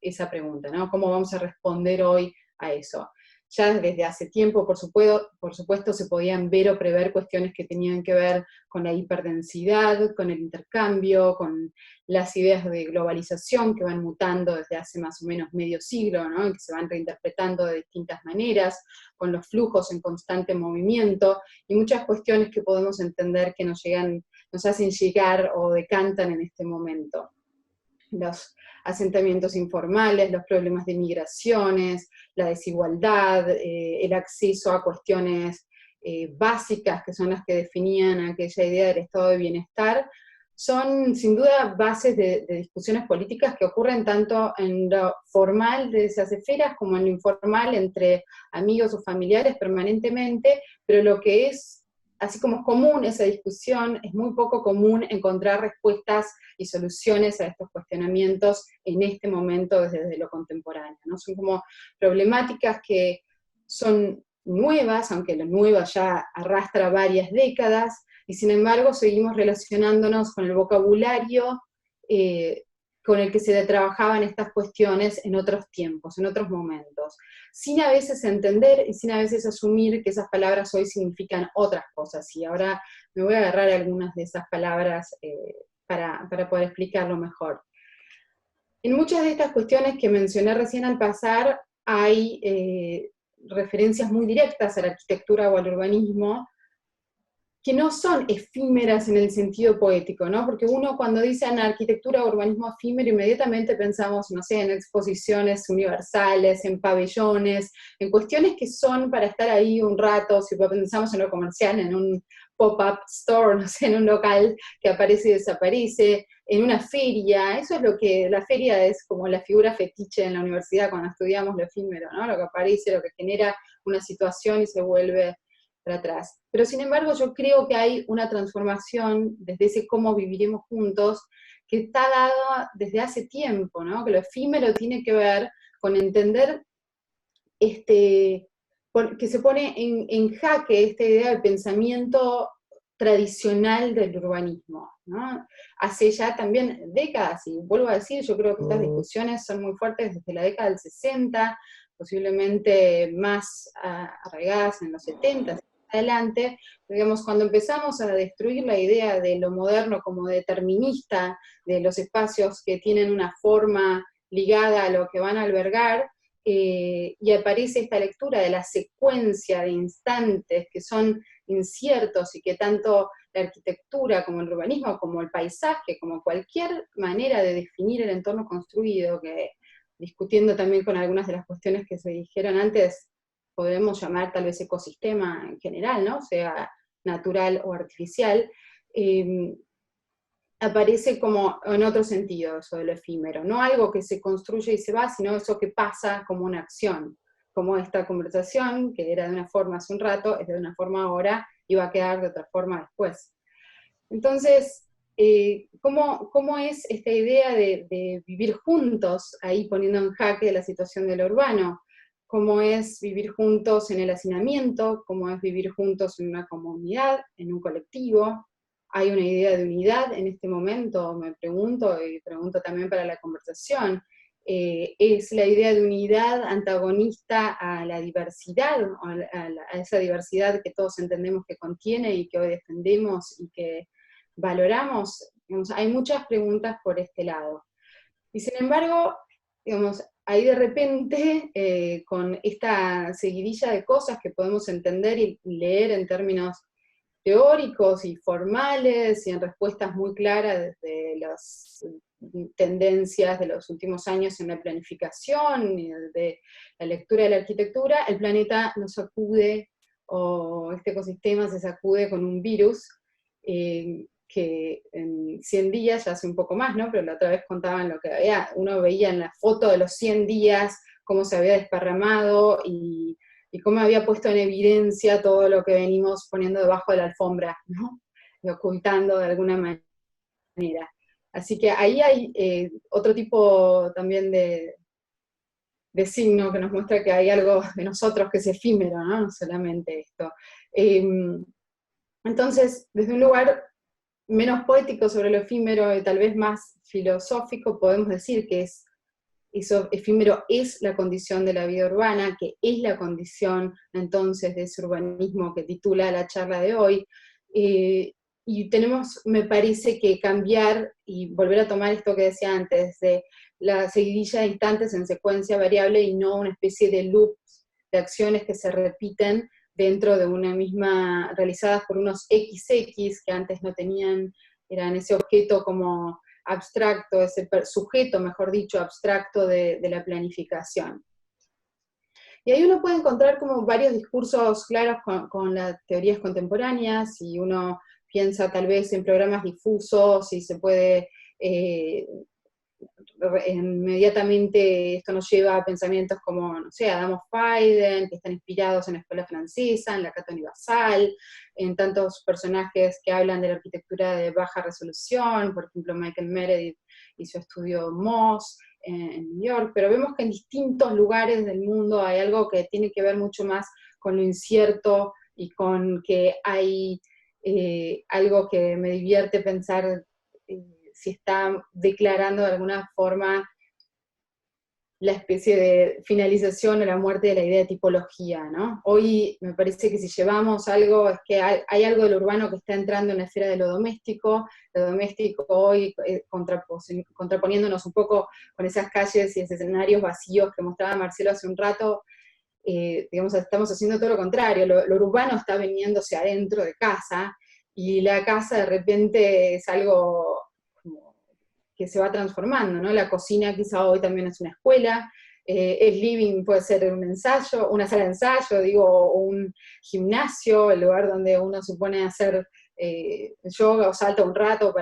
esa pregunta, ¿no? ¿Cómo vamos a responder hoy a eso? Ya desde hace tiempo, por supuesto, se podían ver o prever cuestiones que tenían que ver con la hiperdensidad, con el intercambio, con las ideas de globalización que van mutando desde hace más o menos medio siglo, ¿no? Y que se van reinterpretando de distintas maneras, con los flujos en constante movimiento, y muchas cuestiones que podemos entender que nos hacen llegar o decantan en este momento. Los asentamientos informales, los problemas de migraciones, la desigualdad, el acceso a cuestiones básicas, que son las que definían aquella idea del estado de bienestar, son sin duda bases de discusiones políticas que ocurren tanto en lo formal de esas esferas como en lo informal entre amigos o familiares permanentemente, pero lo que es, así como es común esa discusión, es muy poco común encontrar respuestas y soluciones a estos cuestionamientos en este momento desde lo contemporáneo, ¿no? Son como problemáticas que son nuevas, aunque lo nuevo ya arrastra varias décadas, y sin embargo seguimos relacionándonos con el vocabulario con el que se trabajaban estas cuestiones en otros tiempos, en otros momentos, sin a veces entender y sin a veces asumir que esas palabras hoy significan otras cosas. Y ahora me voy a agarrar algunas de esas palabras para poder explicarlo mejor. En muchas de estas cuestiones que mencioné recién al pasar, hay referencias muy directas a la arquitectura o al urbanismo, que no son efímeras en el sentido poético, ¿no? Porque uno cuando dice en arquitectura o urbanismo efímero, inmediatamente pensamos, no sé, en exposiciones universales, en pabellones, en cuestiones que son para estar ahí un rato, si pensamos en lo comercial, en un pop-up store, no sé, en un local que aparece y desaparece, en una feria. Eso es lo que, la feria es como la figura fetiche en la universidad cuando estudiamos lo efímero, ¿no? Lo que aparece, lo que genera una situación y se vuelve para atrás. Pero sin embargo yo creo que hay una transformación desde ese cómo viviremos juntos que está dada desde hace tiempo, ¿no? Que lo efímero tiene que ver con entender que se pone en jaque esta idea del pensamiento tradicional del urbanismo, ¿no? Hace ya también décadas, y vuelvo a decir, yo creo que estas discusiones son muy fuertes desde la década del 60, posiblemente más arraigadas en los 70, adelante, digamos, cuando empezamos a destruir la idea de lo moderno como determinista, de los espacios que tienen una forma ligada a lo que van a albergar, y aparece esta lectura de la secuencia de instantes que son inciertos y que tanto la arquitectura como el urbanismo, como el paisaje, como cualquier manera de definir el entorno construido, que discutiendo también con algunas de las cuestiones que se dijeron antes, podemos llamar tal vez ecosistema en general, ¿no? Sea natural o artificial, aparece como en otro sentido eso de lo efímero, no algo que se construye y se va, sino eso que pasa como una acción, como esta conversación, que era de una forma hace un rato, es de una forma ahora, y va a quedar de otra forma después. Entonces, ¿cómo es esta idea de vivir juntos, ahí poniendo en jaque la situación de lo urbano? ¿Cómo es vivir juntos en el hacinamiento? ¿Cómo es vivir juntos en una comunidad, en un colectivo? ¿Hay una idea de unidad en este momento? Me pregunto, y pregunto también para la conversación. ¿Es la idea de unidad antagonista a la diversidad, a esa diversidad que todos entendemos que contiene y que hoy defendemos y que valoramos? Digamos, hay muchas preguntas por este lado. Y sin embargo, digamos, ahí de repente, con esta seguidilla de cosas que podemos entender y leer en términos teóricos y formales, y en respuestas muy claras desde las tendencias de los últimos años en la planificación y de la lectura de la arquitectura, el planeta nos sacude, o este ecosistema se sacude con un virus, que en 100 días, ya hace un poco más, ¿no? Pero la otra vez contaban lo que había, uno veía en la foto de los 100 días, cómo se había desparramado, y cómo había puesto en evidencia todo lo que venimos poniendo debajo de la alfombra, ¿no? Y ocultando de alguna manera. Así que ahí hay otro tipo también de signo que nos muestra que hay algo de nosotros que es efímero, ¿no? No solamente esto. Entonces, desde un lugar menos poético sobre lo efímero y tal vez más filosófico, podemos decir que eso efímero es la condición de la vida urbana, que es la condición entonces de ese urbanismo que titula la charla de hoy, y tenemos, me parece, que cambiar y volver a tomar esto que decía antes, de la seguidilla de instantes en secuencia variable y no una especie de loop de acciones que se repiten dentro de una misma, realizadas por unos XX que antes no tenían, eran ese objeto como abstracto, ese sujeto, mejor dicho, abstracto de la planificación. Y ahí uno puede encontrar como varios discursos claros con las teorías contemporáneas, y uno piensa tal vez en programas difusos, y se puede, inmediatamente esto nos lleva a pensamientos como, no sé, Adam of Phaidon, que están inspirados en la escuela francesa, en la Cata Universal, en tantos personajes que hablan de la arquitectura de baja resolución, por ejemplo Michael Meredith y su estudio Moss, en New York, pero vemos que en distintos lugares del mundo hay algo que tiene que ver mucho más con lo incierto, y con que hay algo que me divierte pensar si está declarando de alguna forma la especie de finalización o la muerte de la idea de tipología, ¿no? Hoy me parece que si llevamos algo, es que hay algo de lo urbano que está entrando en la esfera de lo doméstico hoy contraponiéndonos un poco con esas calles y esos escenarios vacíos que mostraba Marcelo hace un rato. Digamos, estamos haciendo todo lo contrario, lo urbano está viniéndose adentro de casa, y la casa de repente es algo que se va transformando, ¿no? La cocina quizá hoy también es una escuela, el living puede ser un ensayo, una sala de ensayo, digo, o un gimnasio, el lugar donde uno se pone a hacer yoga o salta un rato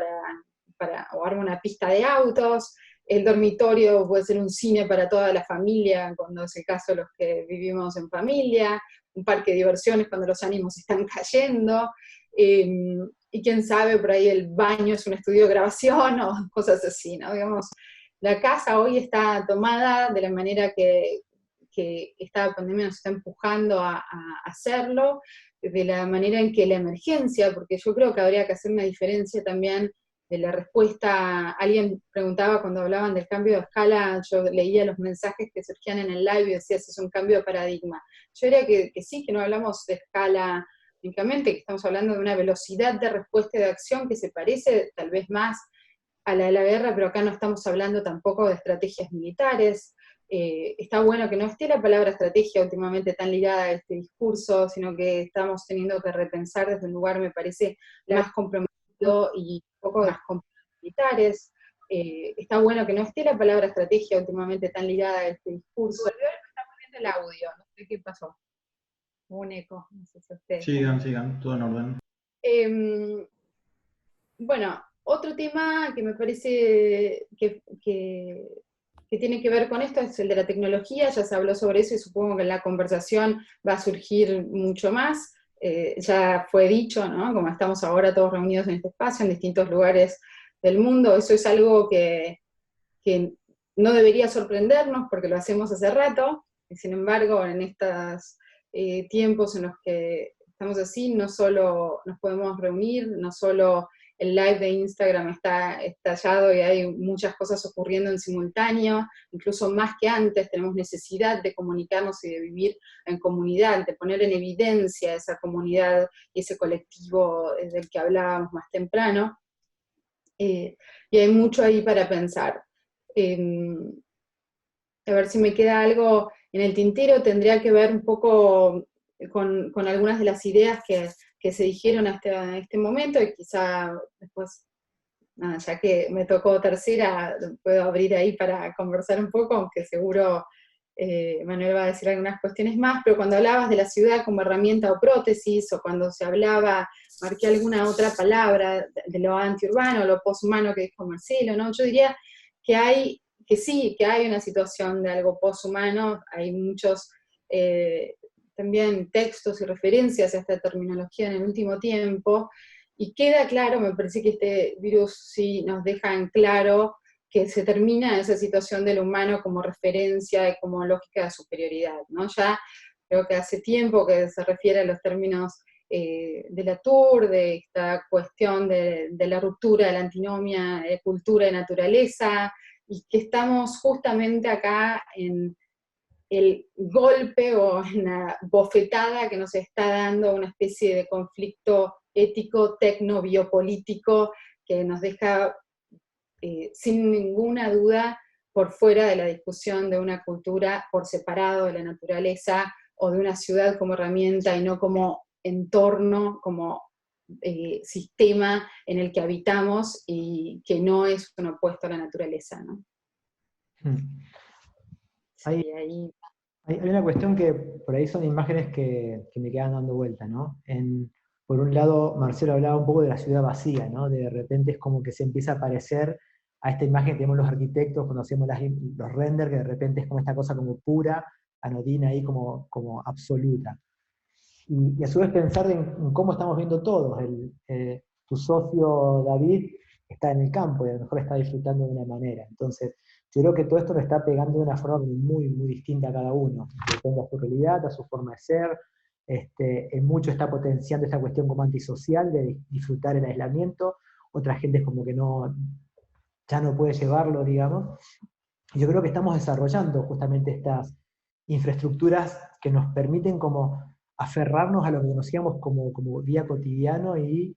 o arma una pista de autos. El dormitorio puede ser un cine para toda la familia, cuando es el caso de los que vivimos en familia, un parque de diversiones cuando los ánimos están cayendo, y quién sabe, por ahí el baño es un estudio de grabación o cosas así, ¿no? Digamos, la casa hoy está tomada de la manera que esta pandemia nos está empujando a hacerlo, de la manera en que la emergencia, porque yo creo que habría que hacer una diferencia también de la respuesta. Alguien preguntaba cuando hablaban del cambio de escala, yo leía los mensajes que surgían en el live y decía, si es un cambio de paradigma. Yo diría que sí, que no hablamos de escala únicamente, que estamos hablando de una velocidad de respuesta y de acción que se parece tal vez más a la de la guerra, pero acá no estamos hablando tampoco de estrategias militares. Está bueno que no esté la palabra estrategia últimamente tan ligada a este discurso, sino que estamos teniendo que repensar desde un lugar, me parece, más comprometido y un poco de las competencias militares. Está bueno que no esté la palabra estrategia últimamente tan ligada a este discurso. Volvió a estar poniendo el audio, no sé qué pasó. Un eco, no sé si ustedes. Sigan, todo en orden. Bueno, otro tema que me parece que tiene que ver con esto es el de la tecnología. Ya se habló sobre eso y supongo que en la conversación va a surgir mucho más. Ya fue dicho, ¿no? Como estamos ahora todos reunidos en este espacio, en distintos lugares del mundo, eso es algo que no debería sorprendernos porque lo hacemos hace rato, y sin embargo en estos tiempos en los que estamos así, no solo nos podemos reunir, no solo el live de Instagram está estallado y hay muchas cosas ocurriendo en simultáneo, incluso más que antes tenemos necesidad de comunicarnos y de vivir en comunidad, de poner en evidencia esa comunidad y ese colectivo del que hablábamos más temprano, y hay mucho ahí para pensar. A ver si me queda algo en el tintero, tendría que ver un poco con algunas de las ideas que se dijeron hasta este momento, y quizá después, nada, ya que me tocó tercera, puedo abrir ahí para conversar un poco, aunque seguro Manuel va a decir algunas cuestiones más, pero cuando hablabas de la ciudad como herramienta o prótesis, o cuando se hablaba, marqué alguna otra palabra de lo antiurbano, lo poshumano que dijo Marcelo, ¿no? Yo diría que sí, que hay una situación de algo poshumano, hay muchos también textos y referencias a esta terminología en el último tiempo, y queda claro, me parece que este virus sí nos deja en claro que se termina esa situación del humano como referencia y como lógica de superioridad, ¿no? Ya creo que hace tiempo que se refiere a los términos de Latour, de esta cuestión de la ruptura de la antinomia de cultura y naturaleza, y que estamos justamente acá en el golpe o en la bofetada que nos está dando una especie de conflicto ético, tecno-biopolítico, que nos deja sin ninguna duda por fuera de la discusión de una cultura por separado de la naturaleza, o de una ciudad como herramienta y no como entorno, como sistema en el que habitamos, y que no es un opuesto a la naturaleza, ¿no? Hay Hay una cuestión que por ahí son imágenes que me quedan dando vuelta, ¿no? Por un lado, Marcelo hablaba un poco de la ciudad vacía, ¿no? De repente es como que se empieza a parecer a esta imagen que tenemos los arquitectos cuando hacemos los renders, que de repente es como esta cosa como pura, anodina ahí como absoluta. Y a su vez pensar en cómo estamos viendo todos. Tu socio David está en el campo y a lo mejor está disfrutando de una manera. Entonces, yo creo que todo esto nos está pegando de una forma muy, muy distinta a cada uno. Depende a su realidad, a su forma de ser. En mucho está potenciando esta cuestión como antisocial de disfrutar el aislamiento. Otra gente es como que ya no puede llevarlo, digamos. Y yo creo que estamos desarrollando justamente estas infraestructuras que nos permiten como aferrarnos a lo que conocíamos como día cotidiano y,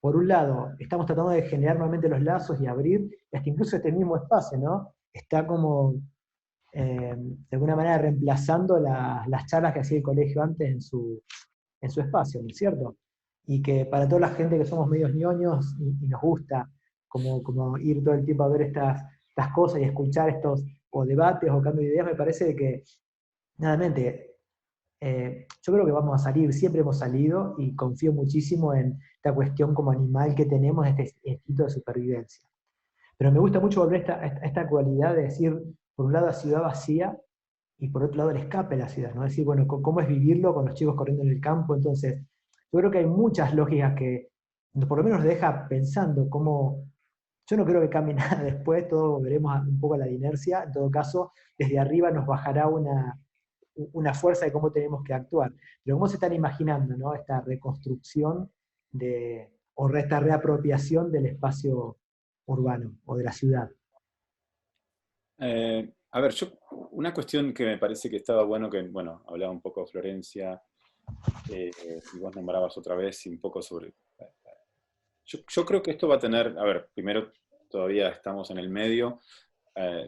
por un lado, estamos tratando de generar nuevamente los lazos y abrir, hasta incluso este mismo espacio, ¿no? Está como, de alguna manera, reemplazando las charlas que hacía el colegio antes en su espacio, ¿no es cierto? Y que para toda la gente que somos medios ñoños y nos gusta como ir todo el tiempo a ver estas cosas y escuchar estos o debates o cambios de ideas, me parece que, nuevamente, yo creo que vamos a salir, siempre hemos salido, y confío muchísimo en esta cuestión como animal que tenemos, este instinto de supervivencia. Pero me gusta mucho volver a esta cualidad de decir, por un lado, la ciudad vacía, y por otro lado, el escape de la ciudad, ¿no? Decir, bueno, ¿cómo es vivirlo con los chicos corriendo en el campo? Entonces, yo creo que hay muchas lógicas que, por lo menos nos deja pensando cómo. Yo no creo que cambie nada después, todo volveremos un poco a la inercia. En todo caso, desde arriba nos bajará una fuerza de cómo tenemos que actuar. Pero cómo se están imaginando, ¿no? Esta reconstrucción o esta reapropiación del espacio urbano o de la ciudad. A ver, una cuestión que me parece que estaba bueno, hablaba un poco de Florencia, y vos nombrabas otra vez y un poco sobre. Yo creo que esto va a tener, a ver, primero todavía estamos en el medio,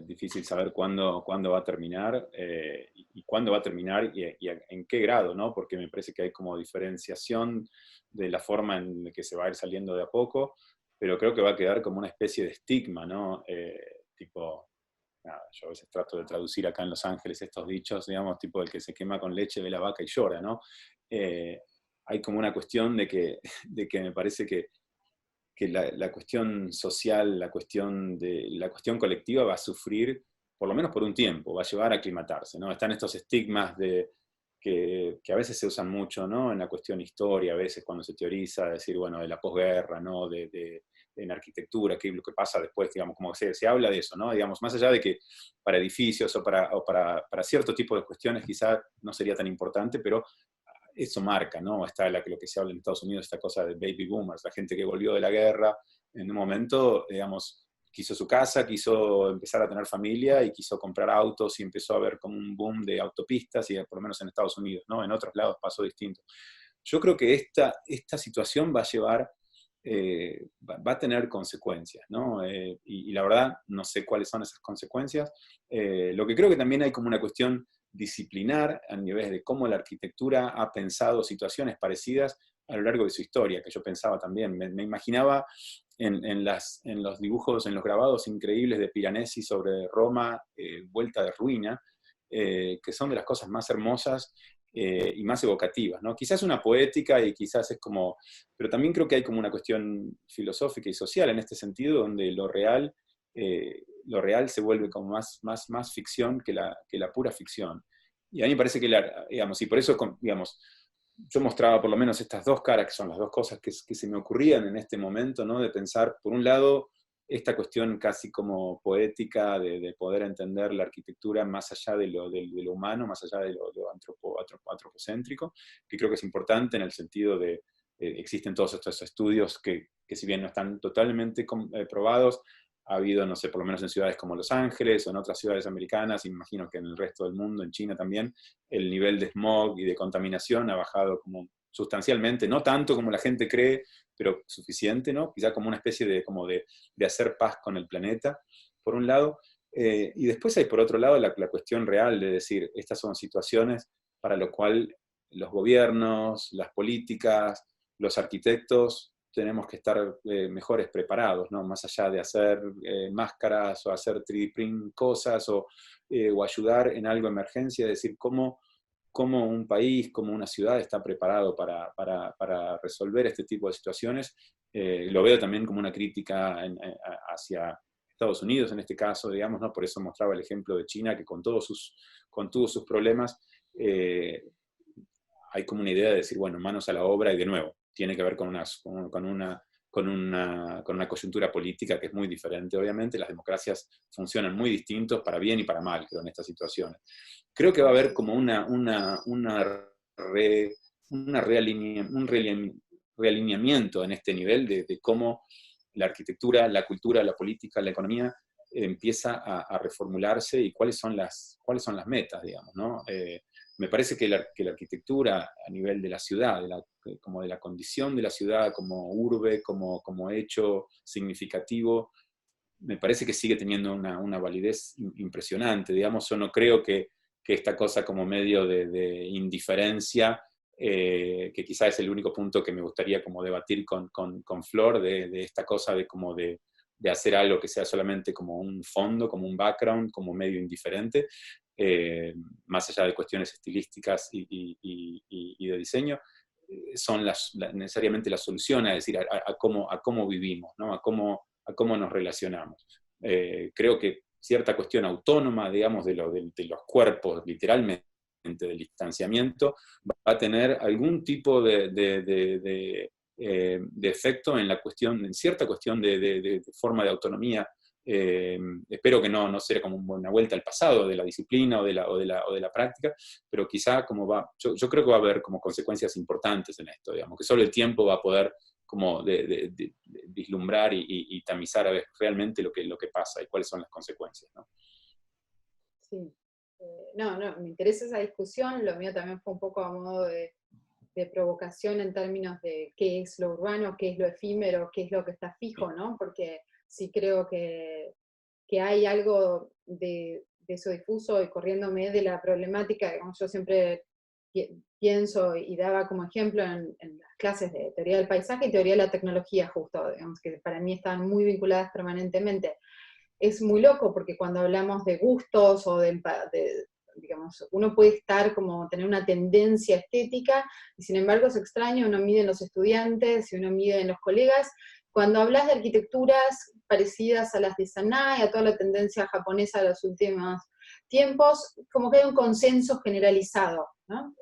difícil saber cuándo va a terminar, y cuándo va a terminar y en qué grado, ¿no? Porque me parece que hay como diferenciación de la forma en que se va a ir saliendo de a poco, pero creo que va a quedar como una especie de estigma, ¿no? Tipo, nada, yo a veces trato de traducir acá en Los Ángeles estos dichos, digamos, tipo el que se quema con leche ve la vaca y llora, ¿no? Hay como una cuestión de que me parece que la cuestión social, la cuestión colectiva va a sufrir, por lo menos por un tiempo, va a llevar a aclimatarse, ¿no? Están estos estigmas que a veces se usan mucho, ¿no? En la cuestión historia, a veces cuando se teoriza, decir, bueno, de la posguerra, ¿no? En arquitectura, qué es lo que pasa después, digamos, como se habla de eso, ¿no? Digamos, más allá de que para edificios o para cierto tipo de cuestiones quizá no sería tan importante, pero eso marca, ¿no? Está lo que se habla en Estados Unidos, esta cosa de baby boomers, la gente que volvió de la guerra, en un momento, digamos, quiso su casa, quiso empezar a tener familia y quiso comprar autos y empezó a haber como un boom de autopistas, y por lo menos en Estados Unidos, ¿no? En otros lados pasó distinto. Yo creo que esta situación va a llevar, va a tener consecuencias, ¿no? Y la verdad, no sé cuáles son esas consecuencias. Lo que creo que también hay como una cuestión disciplinar a nivel de cómo la arquitectura ha pensado situaciones parecidas a lo largo de su historia, que yo pensaba también. Me imaginaba en los dibujos, en los grabados increíbles de Piranesi sobre Roma, vuelta de ruina, que son de las cosas más hermosas y más evocativas, ¿no? Quizás una poética y quizás es como. Pero también creo que hay como una cuestión filosófica y social en este sentido, donde lo real se vuelve como más ficción que la pura ficción. Y a mí me parece que, digamos, y por eso, digamos, yo mostraba por lo menos estas dos caras, que son las dos cosas que se me ocurrían en este momento, ¿no? De pensar, por un lado, esta cuestión casi como poética de poder entender la arquitectura más allá de lo humano, más allá de lo antropocéntrico, que creo que es importante en el sentido de existen todos estos estudios que si bien no están totalmente probados, ha habido, no sé, por lo menos en ciudades como Los Ángeles o en otras ciudades americanas, imagino que en el resto del mundo, en China también, el nivel de smog y de contaminación ha bajado como sustancialmente, no tanto como la gente cree, pero suficiente, ¿no? Quizá como una especie de hacer paz con el planeta, por un lado. Y después hay, por otro lado, la cuestión real de decir, estas son situaciones para lo cual los gobiernos, las políticas, los arquitectos tenemos que estar mejores preparados, ¿no? Más allá de hacer máscaras o hacer 3D print cosas o ayudar en algo de emergencia, es decir, cómo un país, cómo una ciudad está preparado para resolver este tipo de situaciones. Lo veo también como una crítica hacia Estados Unidos en este caso, digamos, ¿no? Por eso mostraba el ejemplo de China, que con todos sus problemas, hay como una idea de decir, bueno, manos a la obra, y de nuevo, tiene que ver con una coyuntura política que es muy diferente, obviamente. Las democracias funcionan muy distintos, para bien y para mal, creo, en estas situaciones. Creo que va a haber como un realineamiento en este nivel de cómo la arquitectura, la cultura, la política, la economía empieza a reformularse y cuáles son las metas, digamos, ¿no? Me parece que la arquitectura a nivel de la ciudad, como de la condición de la ciudad, como urbe, como hecho significativo, me parece que sigue teniendo una validez impresionante, digamos. Yo no creo que esta cosa como medio de indiferencia, que quizás es el único punto que me gustaría como debatir con Flor, de esta cosa de hacer algo que sea solamente como un fondo, como un background, como medio indiferente, más allá de cuestiones estilísticas y de diseño, son necesariamente la solución, es decir, a cómo vivimos, ¿no? a cómo nos relacionamos. Creo que cierta cuestión autónoma, digamos, de los cuerpos, literalmente, del distanciamiento, va a tener algún tipo de efecto en cierta cuestión de forma de autonomía. Espero que no sea como una vuelta al pasado de la disciplina o de la práctica, pero quizá yo creo que va a haber como consecuencias importantes en esto, digamos, que solo el tiempo va a poder como de vislumbrar y tamizar a ver realmente lo que pasa y cuáles son las consecuencias, ¿no? Sí. No, me interesa esa discusión. Lo mío también fue un poco a modo de provocación en términos de qué es lo urbano, qué es lo efímero, qué es lo que está fijo, ¿no? Porque sí creo que hay algo de eso difuso, y corriéndome de la problemática, digamos, yo siempre pienso y daba como ejemplo en las clases de teoría del paisaje y teoría de la tecnología, justo, digamos, que para mí están muy vinculadas permanentemente. Es muy loco porque cuando hablamos de gustos o digamos, uno puede tener una tendencia estética, y sin embargo es extraño, uno mide en los estudiantes y uno mide en los colegas. Cuando hablas de arquitecturas parecidas a las de Sanai, a toda la tendencia japonesa de los últimos tiempos, como que hay un consenso generalizado, ¿no?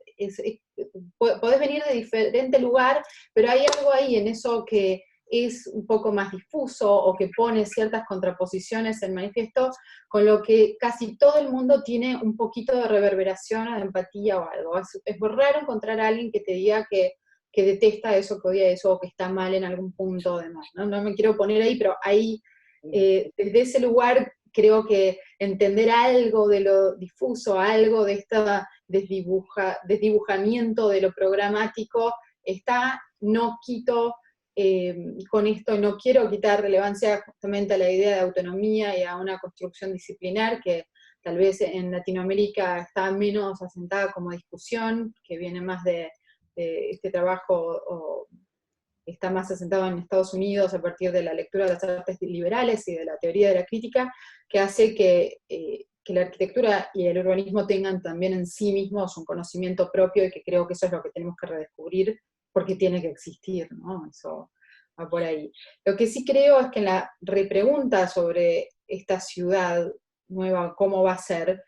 Podés venir de diferente lugar, pero hay algo ahí en eso que es un poco más difuso o que pone ciertas contraposiciones en manifiesto, con lo que casi todo el mundo tiene un poquito de reverberación o de empatía o algo. Es muy raro encontrar a alguien que te diga que detesta eso, que odia eso, o que está mal en algún punto demás, ¿no? No me quiero poner ahí, pero ahí, desde ese lugar, creo que entender algo de lo difuso, algo de este desdibujamiento de lo programático, no quito, con esto no quiero quitar relevancia justamente a la idea de autonomía y a una construcción disciplinar que tal vez en Latinoamérica está menos asentada como discusión, que viene más de este trabajo, o está más asentado en Estados Unidos a partir de la lectura de las artes liberales y de la teoría de la crítica, que hace que la arquitectura y el urbanismo tengan también en sí mismos un conocimiento propio, y que creo que eso es lo que tenemos que redescubrir, porque tiene que existir, ¿no? Eso va por ahí. Lo que sí creo es que en la repregunta sobre esta ciudad nueva, cómo va a ser,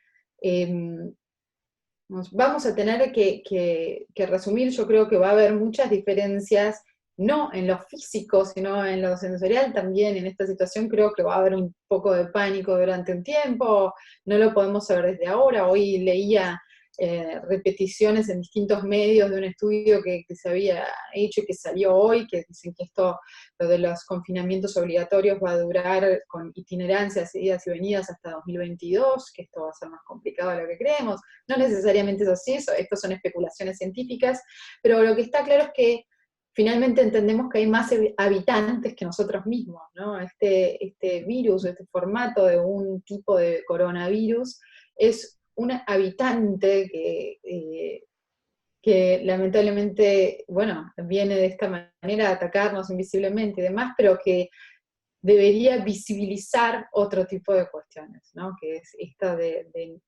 vamos a tener que resumir. Yo creo que va a haber muchas diferencias, no en lo físico, sino en lo sensorial también. En esta situación creo que va a haber un poco de pánico durante un tiempo, no lo podemos saber desde ahora. Hoy leía repeticiones en distintos medios de un estudio que se había hecho y que salió hoy, que dicen que lo de los confinamientos obligatorios va a durar con itinerancias, idas y venidas hasta 2022, que esto va a ser más complicado de lo que creemos. No necesariamente es así, esto son especulaciones científicas, pero lo que está claro es que finalmente entendemos que hay más habitantes que nosotros mismos, ¿no? Este virus, este formato de un tipo de coronavirus, es un habitante que que lamentablemente, bueno, viene de esta manera a atacarnos invisiblemente y demás, pero que debería visibilizar otro tipo de cuestiones, ¿no? Que es esta de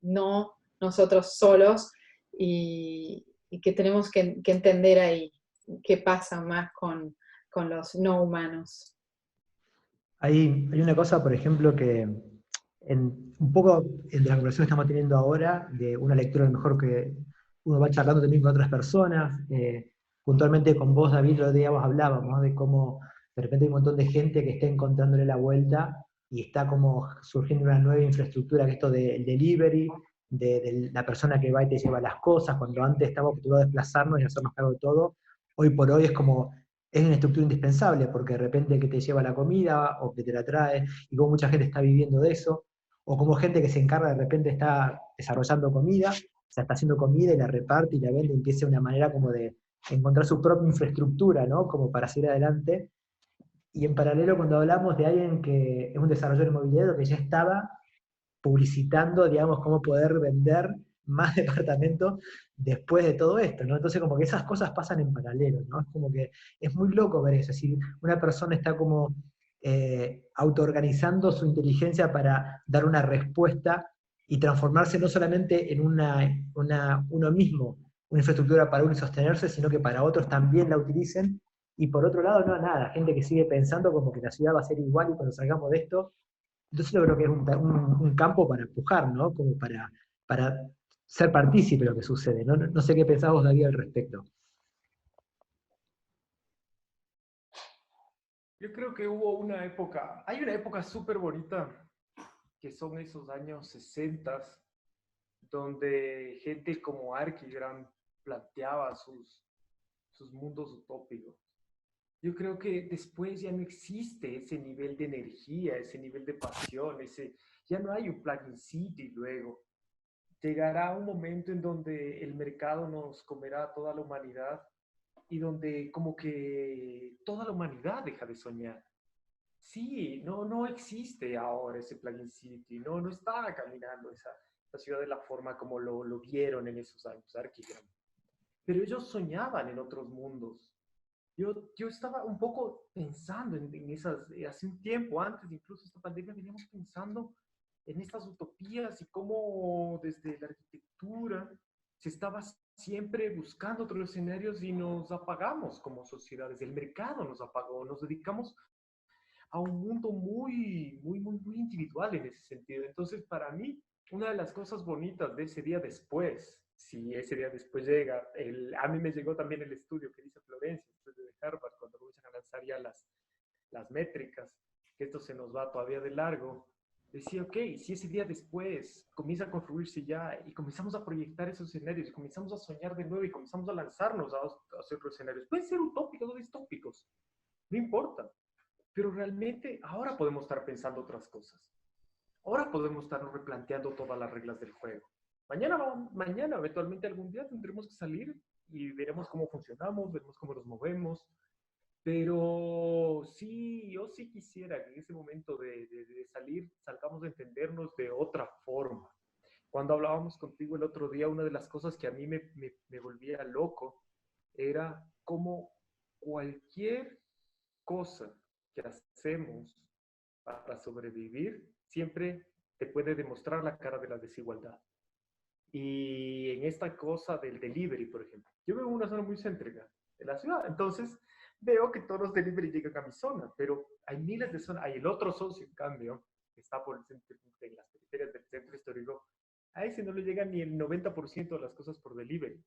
no nosotros solos y que tenemos que entender ahí qué pasa más con los no humanos. Hay una cosa, por ejemplo, que un poco de la conversación que estamos teniendo ahora, de una lectura a lo mejor que uno va charlando también con otras personas, puntualmente con vos, David, el otro día vos hablábamos de cómo de repente hay un montón de gente que está encontrándole la vuelta y está como surgiendo una nueva infraestructura, que esto del delivery, de la persona que va y te lleva las cosas, cuando antes estábamos acostumbrados a desplazarnos y hacernos cargo de todo, hoy por hoy es como es una estructura indispensable, porque de repente el que te lleva la comida o que te la trae, y como mucha gente está viviendo de eso, o como gente que se encarga de repente está desarrollando comida, o sea, está haciendo comida y la reparte y la vende, y empieza una manera como de encontrar su propia infraestructura, ¿no? Como para seguir adelante. Y en paralelo, cuando hablamos de alguien que es un desarrollador inmobiliario que ya estaba publicitando, digamos, cómo poder vender más departamentos después de todo esto, ¿no? Entonces como que esas cosas pasan en paralelo, ¿no? Es como que es muy loco ver eso, es decir, una persona está como autoorganizando su inteligencia para dar una respuesta y transformarse no solamente en uno mismo, una infraestructura para uno y sostenerse, sino que para otros también la utilicen. Y por otro lado, no, nada, gente que sigue pensando como que la ciudad va a ser igual y cuando salgamos de esto entonces yo creo que es un campo para empujar, ¿no? Como para ser partícipe de lo que sucede. No sé qué pensás vos, David, al respecto. Yo creo que hubo una época, hay una época súper bonita, que son esos años 60, donde gente como Archigram planteaba sus mundos utópicos. Yo creo que después ya no existe ese nivel de energía, ese nivel de pasión, ya no hay un plugin city luego. Llegará un momento en donde el mercado nos comerá a toda la humanidad y donde como que toda la humanidad deja de soñar. Sí, no existe ahora ese plugin city, no está caminando esa ciudad de la forma como lo vieron en esos años, Archigram. Pero ellos soñaban en otros mundos. Yo estaba un poco pensando en esas, hace un tiempo, antes incluso de esta pandemia, veníamos pensando en estas utopías y cómo desde la arquitectura se estaba siempre buscando otros escenarios y nos apagamos como sociedades. El mercado nos apagó, nos dedicamos a un mundo muy individual en ese sentido. Entonces, para mí, una de las cosas bonitas de ese día después, si ese día después llega, a mí me llegó también el estudio que dice Florencia, después de Harvard, cuando comienzan a lanzar ya las métricas, que esto se nos va todavía de largo, decía, ok, si ese día después comienza a construirse ya y comenzamos a proyectar esos escenarios y comenzamos a soñar de nuevo y comenzamos a lanzarnos a hacer otros escenarios, pueden ser utópicos o distópicos, no importa, pero realmente ahora podemos estar pensando otras cosas. Ahora podemos estarnos replanteando todas las reglas del juego. Mañana, eventualmente algún día tendremos que salir y veremos cómo funcionamos, veremos cómo nos movemos. Pero sí, yo sí quisiera que en ese momento de salir, salgamos a entendernos de otra forma. Cuando hablábamos contigo el otro día, una de las cosas que a mí me volvía loco era cómo cualquier cosa que hacemos para sobrevivir siempre te puede demostrar la cara de la desigualdad. Y en esta cosa del delivery, por ejemplo, yo vivo en una zona muy céntrica de la ciudad, entonces veo que todos los delivery llegan a mi zona, pero hay miles de zonas, hay el otro socio, en cambio, que está por el centro, en las periferias del centro histórico, a ese no le llega ni el 90% de las cosas por delivery,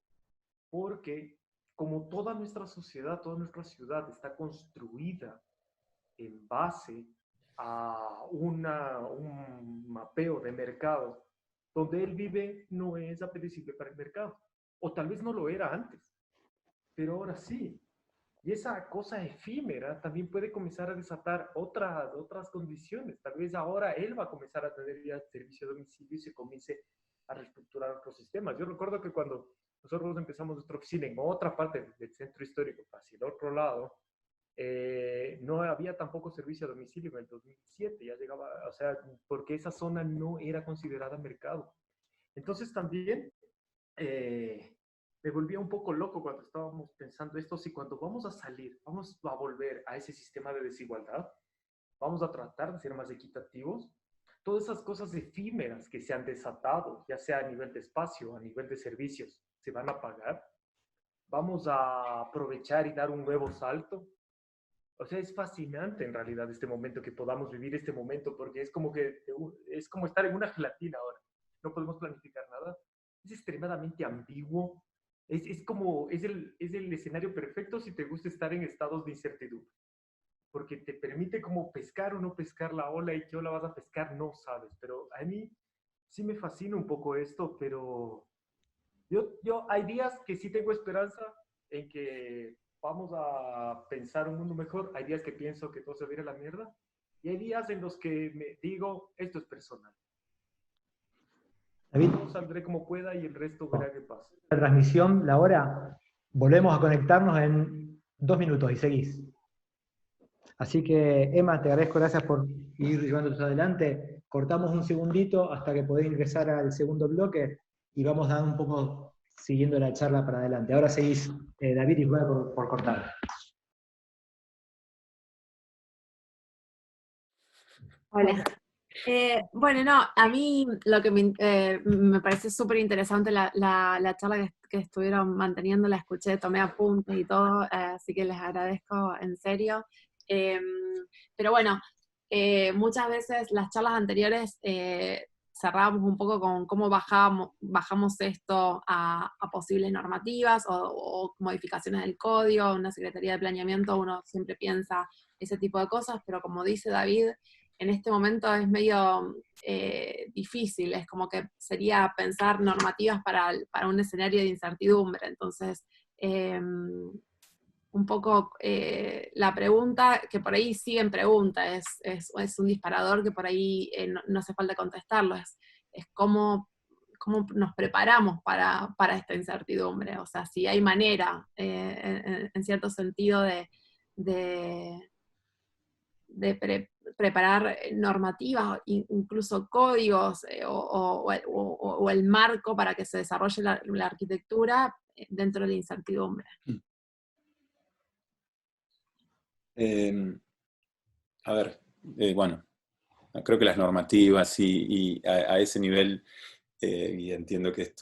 porque como toda nuestra sociedad, toda nuestra ciudad está construida en base a un mapeo de mercado, donde él vive no es apetecible para el mercado. O tal vez no lo era antes, pero ahora sí. Y esa cosa efímera también puede comenzar a desatar otras condiciones. Tal vez ahora él va a comenzar a tener ya servicio a domicilio y se comience a reestructurar otros sistemas. Yo recuerdo que cuando nosotros empezamos nuestra oficina en otra parte del centro histórico, hacia el otro lado, no había tampoco servicio a domicilio en el 2007, ya llegaba, o sea, porque esa zona no era considerada mercado. Entonces también me volvía un poco loco cuando estábamos pensando esto, si cuando vamos a salir, vamos a volver a ese sistema de desigualdad, vamos a tratar de ser más equitativos, todas esas cosas efímeras que se han desatado, ya sea a nivel de espacio, a nivel de servicios, se van a pagar, vamos a aprovechar y dar un nuevo salto. O sea, es fascinante en realidad este momento, que podamos vivir este momento, porque es como estar en una gelatina ahora. No podemos planificar nada. Es extremadamente ambiguo. Es el escenario perfecto si te gusta estar en estados de incertidumbre, porque te permite como pescar o no pescar la ola, y qué ola vas a pescar no sabes. Pero a mí sí me fascina un poco esto, pero hay días que sí tengo esperanza en que vamos a pensar un mundo mejor. Hay días que pienso que todo se va a ir a la mierda. Y hay días en los que me digo, esto es personal. David, Yo saldré como pueda y el resto verá qué pasa. la transmisión, la hora, volvemos a conectarnos en 2 minutos y seguís. Así que, Emma, te agradezco, gracias por ir llevándonos adelante. Cortamos un segundito hasta que podés ingresar al segundo bloque y vamos dando un poco siguiendo la charla para adelante. Ahora seguís, David, y voy por cortar. Hola. Bueno, no, a mí lo que me parece súper interesante la charla que estuvieron manteniendo, la escuché, tomé apuntes y todo, así que les agradezco en serio. Pero bueno, muchas veces las charlas anteriores cerrábamos un poco con cómo bajamos esto a posibles normativas o modificaciones del código. Una Secretaría de Planeamiento, uno siempre piensa ese tipo de cosas, pero como dice David, en este momento es medio difícil, es como que sería pensar normativas para un escenario de incertidumbre. Entonces, un poco la pregunta, que por ahí sigue en pregunta, es un disparador que por ahí no hace falta contestarlo, es cómo nos preparamos para esta incertidumbre. O sea, si hay manera, en cierto sentido, de preparar normativas, incluso códigos, o el marco para que se desarrolle la arquitectura dentro de la incertidumbre. A ver, bueno, creo que las normativas y a ese nivel, y entiendo que es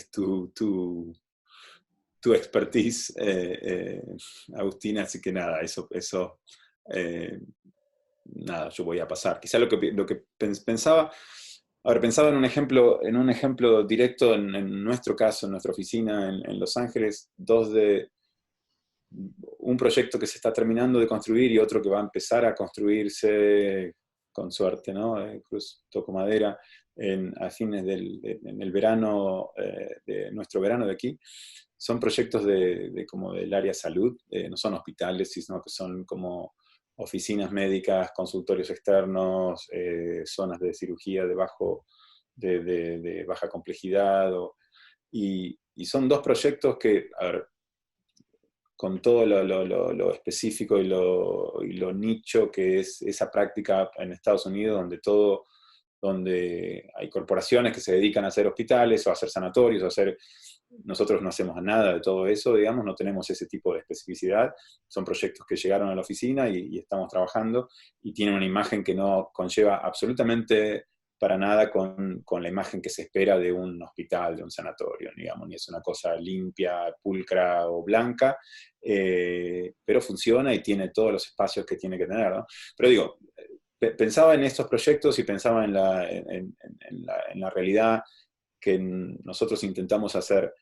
tu expertise, Agustina, así que nada, eso nada, yo voy a pasar. Quizá lo que pensaba, pensaba en un ejemplo directo en nuestro caso, en nuestra oficina en Los Ángeles, un proyecto que se está terminando de construir y otro que va a empezar a construirse con suerte, ¿no? Toco madera, a fines en el verano, de nuestro verano de aquí. Son proyectos como del área salud, no son hospitales, sino que son como oficinas médicas, consultorios externos, zonas de cirugía de baja complejidad, y son dos proyectos que, a ver, con todo lo específico y lo nicho que es esa práctica en Estados Unidos, donde hay corporaciones que se dedican a hacer hospitales o a hacer sanatorios, nosotros no hacemos nada de todo eso, digamos, no tenemos ese tipo de especificidad. Son proyectos que llegaron a la oficina y estamos trabajando, y tienen una imagen que no conlleva absolutamente para nada con la imagen que se espera de un hospital, de un sanatorio, digamos, ni es una cosa limpia, pulcra o blanca, pero funciona y tiene todos los espacios que tiene que tener, ¿no? Pero digo, pensaba en estos proyectos y pensaba en la realidad que nosotros intentamos hacer,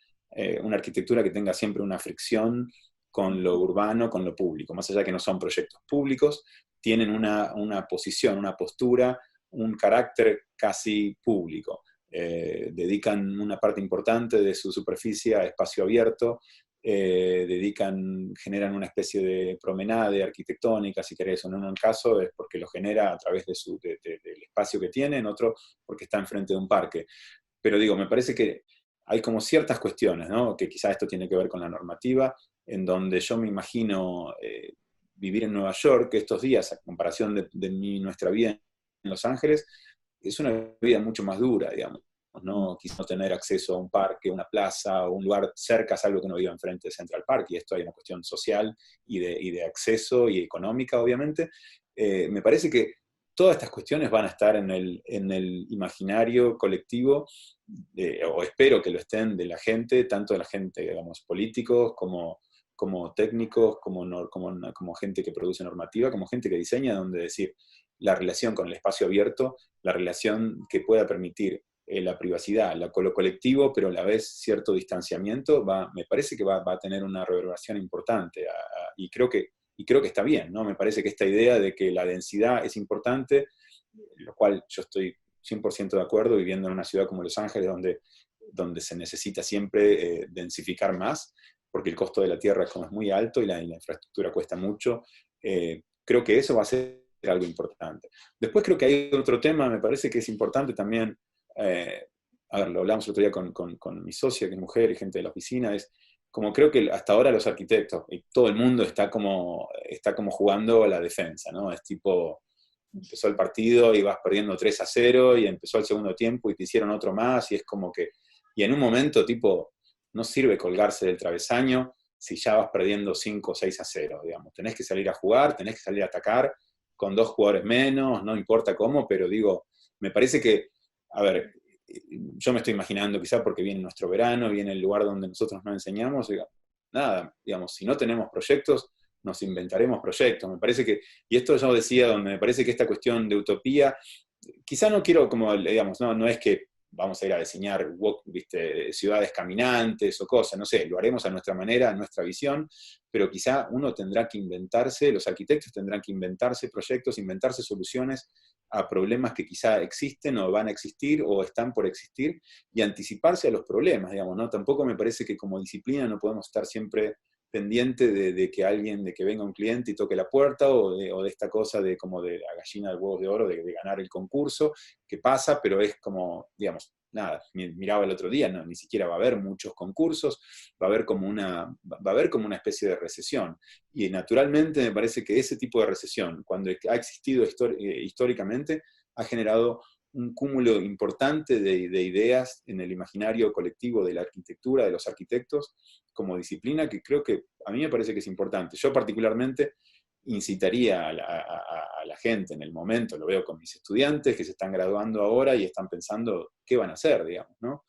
una arquitectura que tenga siempre una fricción con lo urbano, con lo público, más allá de que no son proyectos públicos, tienen una posición, una postura, un carácter casi público. Dedican una parte importante de su superficie a espacio abierto, generan una especie de promenade arquitectónica, si querés, en un caso es porque lo genera a través del espacio que tiene, en otro porque está enfrente de un parque. Pero digo, me parece que hay como ciertas cuestiones, ¿no? Que quizás esto tiene que ver con la normativa, en donde yo me imagino vivir en Nueva York estos días, a comparación de nuestra vida en Los Ángeles, es una vida mucho más dura, digamos. no quizás no tener acceso a un parque, una plaza, o un lugar cerca, es algo que no viva enfrente de Central Park, y esto hay una cuestión social y de acceso y económica, obviamente. Me parece que todas estas cuestiones van a estar en el imaginario colectivo, o espero que lo estén, de la gente, tanto de la gente, digamos, políticos, como técnicos, como gente que produce normativa, como gente que diseña, donde decir, la relación con el espacio abierto, la relación que pueda permitir la privacidad, lo colectivo, pero a la vez cierto distanciamiento, me parece que va a tener una reverberación importante, y creo que está bien, ¿no? Me parece que esta idea de que la densidad es importante, lo cual yo estoy 100% de acuerdo, viviendo en una ciudad como Los Ángeles, donde se necesita siempre densificar más, porque el costo de la tierra es muy alto y la infraestructura cuesta mucho. Creo que eso va a ser algo importante. Después creo que hay otro tema, me parece que es importante también, a ver, lo hablamos el otro día con mi socia, que es mujer, y gente de la oficina, es como creo que hasta ahora los arquitectos y todo el mundo está como jugando a la defensa, ¿no? Es tipo, empezó el partido y vas perdiendo 3-0, y empezó el segundo tiempo y te hicieron otro más, y es como que, y en un momento tipo, no sirve colgarse del travesaño si ya vas perdiendo 5-6-0, digamos. Tenés que salir a jugar, tenés que salir a atacar con 2 jugadores menos, no importa cómo, pero digo, me parece que, a ver, yo me estoy imaginando, quizá porque viene nuestro verano, viene el lugar donde nosotros nos enseñamos, nada, digamos, si no tenemos proyectos, nos inventaremos proyectos. Me parece que, y esto yo decía, donde me parece que esta cuestión de utopía, quizá no quiero, como, digamos, no es que vamos a ir a diseñar ¿viste? Ciudades caminantes o cosas, no sé, lo haremos a nuestra manera, a nuestra visión, pero quizá uno tendrá que inventarse, los arquitectos tendrán que inventarse proyectos, inventarse soluciones a problemas que quizá existen o van a existir o están por existir, y anticiparse a los problemas, digamos, ¿no? Tampoco me parece que como disciplina no podemos estar siempre pendiente de que venga un cliente y toque la puerta, o de esta cosa de como de la gallina de huevos de oro, de ganar el concurso, que pasa, pero es como, digamos, nada, miraba el otro día, no, ni siquiera va a haber muchos concursos, va a haber como una especie de recesión. Y naturalmente me parece que ese tipo de recesión, cuando ha existido históricamente, ha generado un cúmulo importante de ideas en el imaginario colectivo de la arquitectura, de los arquitectos, como disciplina, que creo que a mí me parece que es importante. Yo particularmente incitaría a la gente en el momento, lo veo con mis estudiantes que se están graduando ahora y están pensando qué van a hacer, digamos, ¿no?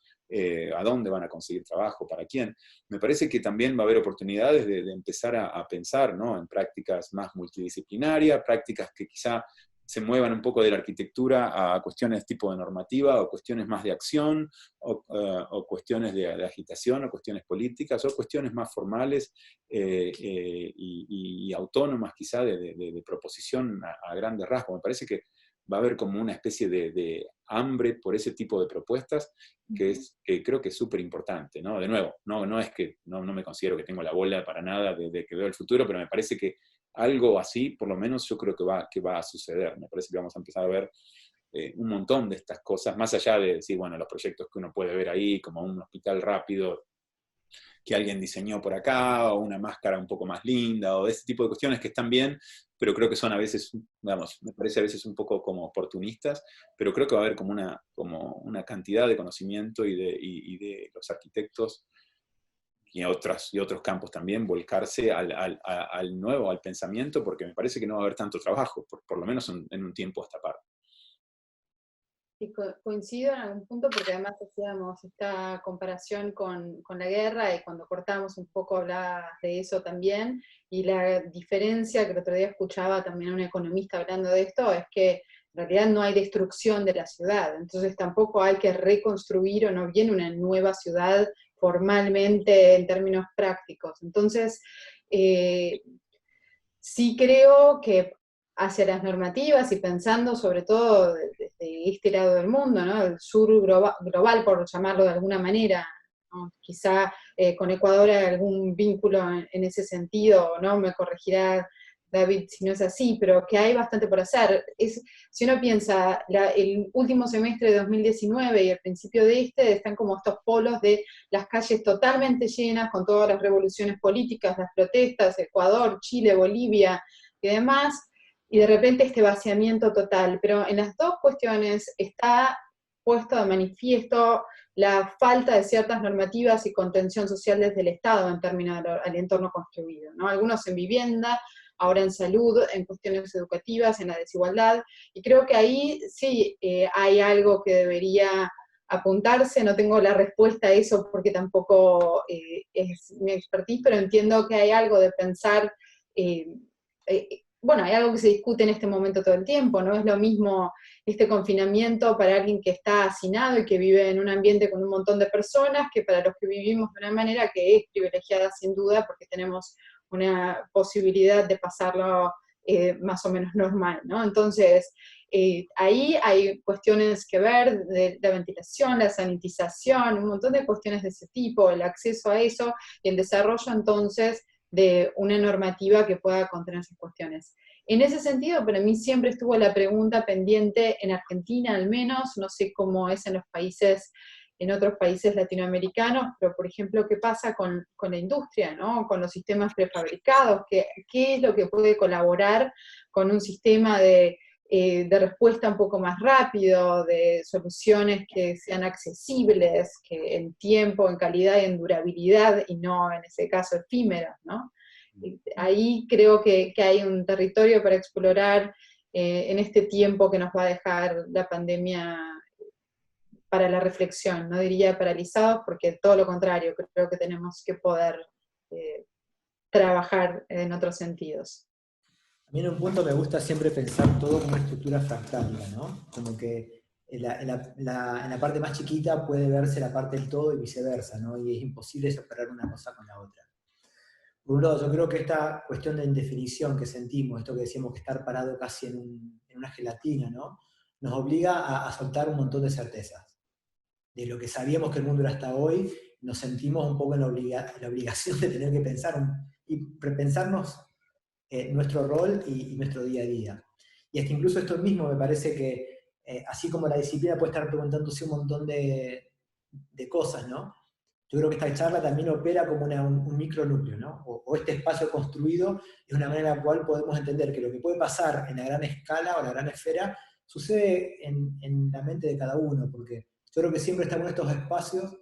A dónde van a conseguir trabajo, para quién. Me parece que también va a haber oportunidades de empezar a pensar, ¿no? En prácticas más multidisciplinarias, prácticas que quizá se muevan un poco de la arquitectura a cuestiones tipo de normativa, o cuestiones más de acción, o cuestiones de agitación, o cuestiones políticas, o cuestiones más formales y autónomas quizá de proposición a grandes rasgos. Me parece que va a haber como una especie de hambre por ese tipo de propuestas que creo que es súper importante, ¿no? De nuevo, no es que no me considero que tengo la bola para nada de que veo el futuro, pero me parece que algo así, por lo menos yo creo que va a suceder. Me parece que vamos a empezar a ver un montón de estas cosas, más allá de decir, bueno, los proyectos que uno puede ver ahí, como un hospital rápido que alguien diseñó por acá, o una máscara un poco más linda, o de ese tipo de cuestiones que están bien, pero creo que son a veces, digamos, me parece a veces un poco como oportunistas, pero creo que va a haber como una cantidad de conocimiento y de los arquitectos y otros campos también, volcarse al nuevo, al pensamiento, porque me parece que no va a haber tanto trabajo, por lo menos en un tiempo a esta parte. Sí, coincido en algún punto, porque además hacíamos esta comparación con la guerra, y cuando cortamos un poco hablaba de eso también, y la diferencia que el otro día escuchaba también a un economista hablando de esto, es que en realidad no hay destrucción de la ciudad, entonces tampoco hay que reconstruir, o no viene una nueva ciudad formalmente en términos prácticos. Entonces, sí creo que hacia las normativas, y pensando sobre todo desde este lado del mundo, ¿no? El sur global, por llamarlo de alguna manera, ¿no? Quizá con Ecuador hay algún vínculo en ese sentido, ¿no? Me corregirá David si no es así, pero que hay bastante por hacer. Si uno piensa, el último semestre de 2019 y el principio de están como estos polos de las calles totalmente llenas, con todas las revoluciones políticas, las protestas, Ecuador, Chile, Bolivia y demás, y de repente este vaciamiento total. Pero en las dos cuestiones está puesto de manifiesto la falta de ciertas normativas y contención social desde el Estado en términos al entorno construido, ¿no? Algunos en vivienda, ahora en salud, en cuestiones educativas, en la desigualdad, y creo que ahí sí hay algo que debería apuntarse. No tengo la respuesta a eso porque tampoco es mi expertise, pero entiendo que hay algo de pensar, bueno, hay algo que se discute en este momento todo el tiempo, no es lo mismo este confinamiento para alguien que está hacinado y que vive en un ambiente con un montón de personas, que para los que vivimos de una manera que es privilegiada sin duda, porque tenemos una posibilidad de pasarlo más o menos normal, ¿no? Entonces, ahí hay cuestiones que ver de la ventilación, la sanitización, un montón de cuestiones de ese tipo, el acceso a eso y el desarrollo entonces de una normativa que pueda contener esas cuestiones. En ese sentido, para mí siempre estuvo la pregunta pendiente, en Argentina al menos, no sé cómo es en los países, en otros países latinoamericanos, pero por ejemplo, ¿qué pasa con la industria, ¿no? Con los sistemas prefabricados? ¿Qué es lo que puede colaborar con un sistema de respuesta un poco más rápido, de soluciones que sean accesibles, que en tiempo, en calidad y en durabilidad, y no en ese caso efímeras, ¿no? Ahí creo que hay un territorio para explorar en este tiempo que nos va a dejar la pandemia para la reflexión. No diría paralizados, porque todo lo contrario, creo que tenemos que poder trabajar en otros sentidos. A mí en un punto me gusta siempre pensar todo como una estructura fractal, ¿no? Como que en la parte más chiquita puede verse la parte del todo y viceversa, ¿no? Y es imposible separar una cosa con la otra. Por un lado, yo creo que esta cuestión de indefinición que sentimos, esto que decíamos que estar parado casi en una gelatina, ¿no? Nos obliga a soltar un montón de certezas. De lo que sabíamos que el mundo era hasta hoy, nos sentimos un poco en la obligación de tener que pensar y repensarnos nuestro rol y nuestro día a día. Y hasta incluso esto mismo me parece que, así como la disciplina puede estar preguntándose un montón de cosas, ¿no? Yo creo que esta charla también opera como un micronúcleo, ¿no? O este espacio construido es una manera en la cual podemos entender que lo que puede pasar en la gran escala o la gran esfera sucede en la mente de cada uno, porque yo creo que siempre estamos en estos espacios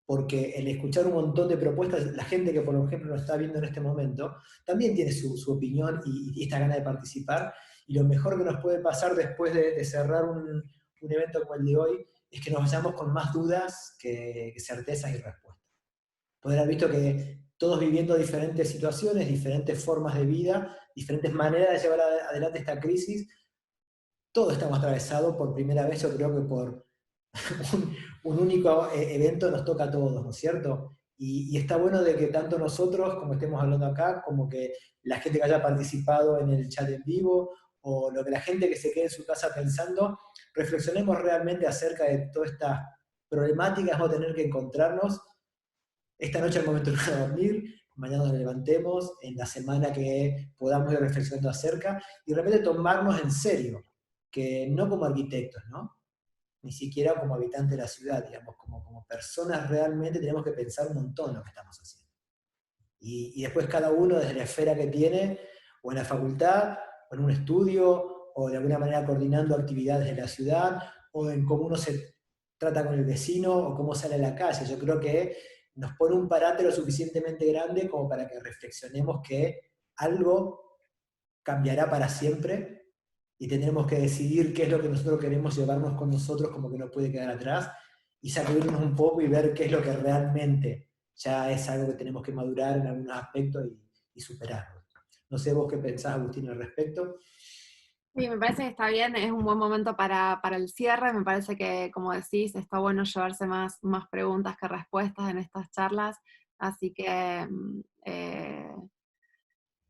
porque el escuchar un montón de propuestas, la gente que por ejemplo nos está viendo en este momento, también tiene su opinión y esta gana de participar, y lo mejor que nos puede pasar después de cerrar un evento como el de hoy, es que nos vayamos con más dudas que certezas y respuestas. Poder haber visto que todos viviendo diferentes situaciones, diferentes formas de vida, diferentes maneras de llevar adelante esta crisis, todos estamos atravesados por primera vez, yo creo que por un único evento nos toca a todos, ¿no es cierto? Y está bueno de que tanto nosotros, como estemos hablando acá, como que la gente que haya participado en el chat en vivo, o lo que la gente que se quede en su casa pensando, reflexionemos realmente acerca de todas estas problemáticas, vamos a tener que encontrarnos. Esta noche es el momento de ir a dormir, mañana nos levantemos, en la semana que podamos ir reflexionando acerca, y realmente tomarnos en serio, que no como arquitectos, ¿no? Ni siquiera como habitantes de la ciudad, digamos, como personas realmente tenemos que pensar un montón lo que estamos haciendo. Y después cada uno desde la esfera que tiene, o en la facultad, o en un estudio, o de alguna manera coordinando actividades de la ciudad, o en cómo uno se trata con el vecino, o cómo sale a la calle. Yo creo que nos pone un parátero suficientemente grande como para que reflexionemos que algo cambiará para siempre, y tendremos que decidir qué es lo que nosotros queremos llevarnos con nosotros, como que no puede quedar atrás, y sacudirnos un poco y ver qué es lo que realmente ya es algo que tenemos que madurar en algunos aspectos y superarlo. No sé vos qué pensás, Agustín, al respecto. Sí, me parece que está bien, es un buen momento para el cierre, me parece que, como decís, está bueno llevarse más preguntas que respuestas en estas charlas, así que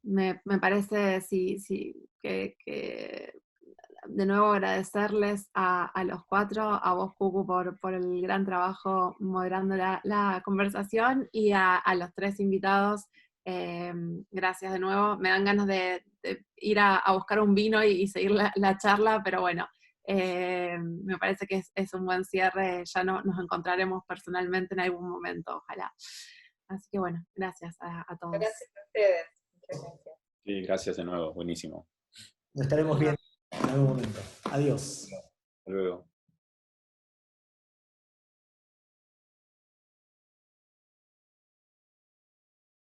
me parece que de nuevo agradecerles a los cuatro, a vos, Cucu, por el gran trabajo moderando la conversación, y a los tres invitados, gracias de nuevo. Me dan ganas de ir a buscar un vino y seguir la charla, pero bueno, me parece que es un buen cierre, ya nos encontraremos personalmente en algún momento, ojalá. Así que bueno, gracias a todos. Gracias a ustedes. Muchas gracias. Sí, gracias de nuevo, buenísimo. Nos estaremos viendo en algún momento. Adiós. Hasta luego.